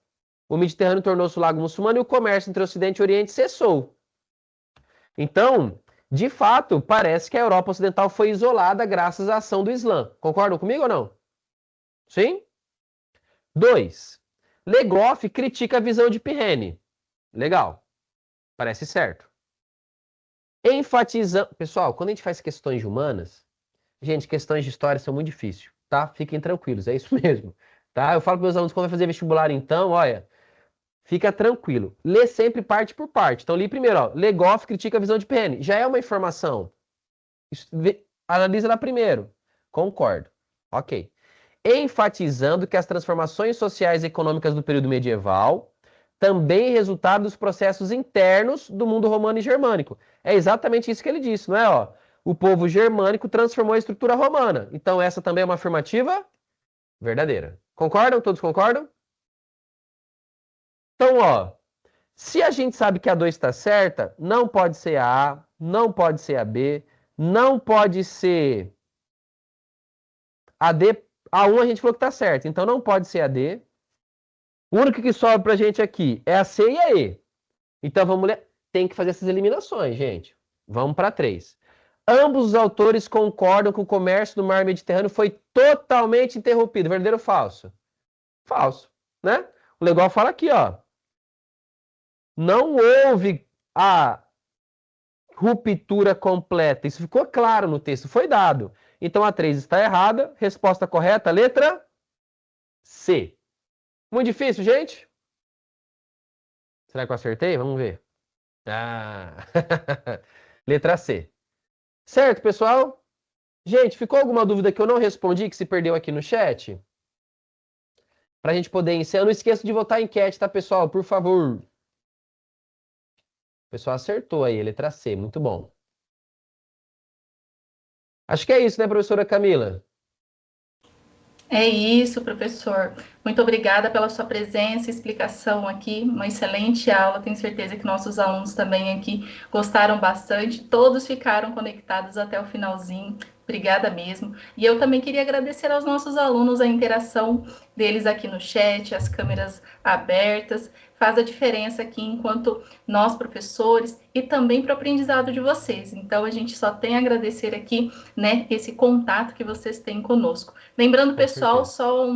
O Mediterrâneo tornou-se o lago muçulmano e o comércio entre Ocidente e Oriente cessou. Então, de fato, parece que a Europa Ocidental foi isolada graças à ação do Islã. Concordam comigo ou não? Sim? 2. Legoff critica a visão de Pirene. Legal. Parece certo. Enfatizando... Pessoal, quando a gente faz questões de humanas, gente, questões de história são muito difíceis, tá? Fiquem tranquilos, é isso mesmo. Tá? Eu falo para meus alunos, quando vai fazer vestibular, então, olha, fica tranquilo. Lê sempre parte por parte. Então, li primeiro, ó, Legoff critica a visão de Pirene. Já é uma informação. Analisa lá primeiro. Concordo. Ok. Enfatizando que as transformações sociais e econômicas do período medieval também resultaram dos processos internos do mundo romano e germânico. É exatamente isso que ele disse, não é? Ó, o povo germânico transformou a estrutura romana. Então, essa também é uma afirmativa verdadeira. Concordam? Todos concordam? Então, ó, se a gente sabe que a 2 está certa, não pode ser a A, não pode ser a B, não pode ser a D. A 1 a gente falou que está certo, então não pode ser a D. O único que sobra pra gente aqui é a C e a E. Então vamos ler. Tem que fazer essas eliminações, gente. Vamos para 3. Ambos os autores concordam que o comércio do mar Mediterrâneo foi totalmente interrompido. Verdadeiro ou falso? Falso, né? O legal fala aqui, ó. Não houve a ruptura completa. Isso ficou claro no texto, foi dado. Então a 3 está errada. Resposta correta, letra C. Muito difícil, gente? Será que eu acertei? Vamos ver. Ah, letra C. Certo, pessoal? Gente, ficou alguma dúvida que eu não respondi, que se perdeu aqui no chat? Para a gente poder encerrar. Não esqueça de votar em enquete, tá, pessoal? Por favor. O pessoal acertou aí, letra C. Muito bom. Acho que é isso, né, professora Camila? É isso, professor. Muito obrigada pela sua presença e explicação aqui. Uma excelente aula. Tenho certeza que nossos alunos também aqui gostaram bastante. Todos ficaram conectados até o finalzinho. Obrigada mesmo. E eu também queria agradecer aos nossos alunos a interação deles aqui no chat, as câmeras abertas. Faz a diferença aqui enquanto nós, professores, e também para o aprendizado de vocês. Então, a gente só tem a agradecer aqui, né, esse contato que vocês têm conosco. Lembrando, pessoal, só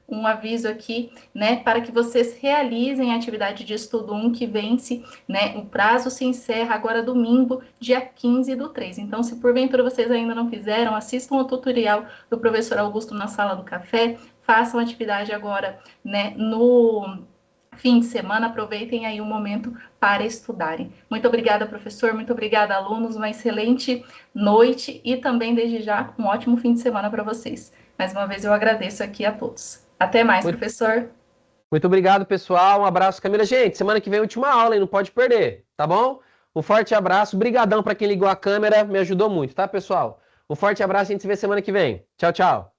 um aviso aqui, né, para que vocês realizem a atividade de estudo 1 que vence, né, o prazo se encerra agora domingo, dia 15/3. Então, se porventura vocês ainda não fizeram, assistam o tutorial do professor Augusto na sala do café, façam a atividade agora, né, no fim de semana, aproveitem aí um momento para estudarem. Muito obrigada, professor, muito obrigada, alunos, uma excelente noite e também, desde já, um ótimo fim de semana para vocês. Mais uma vez eu agradeço aqui a todos. Até mais, professor. Muito obrigado, pessoal. Um abraço, Camila. Gente, semana que vem é a última aula, hein? Não pode perder, tá bom? Um forte abraço. Brigadão para quem ligou a câmera, me ajudou muito, tá, pessoal? Um forte abraço, a gente se vê semana que vem. Tchau, tchau.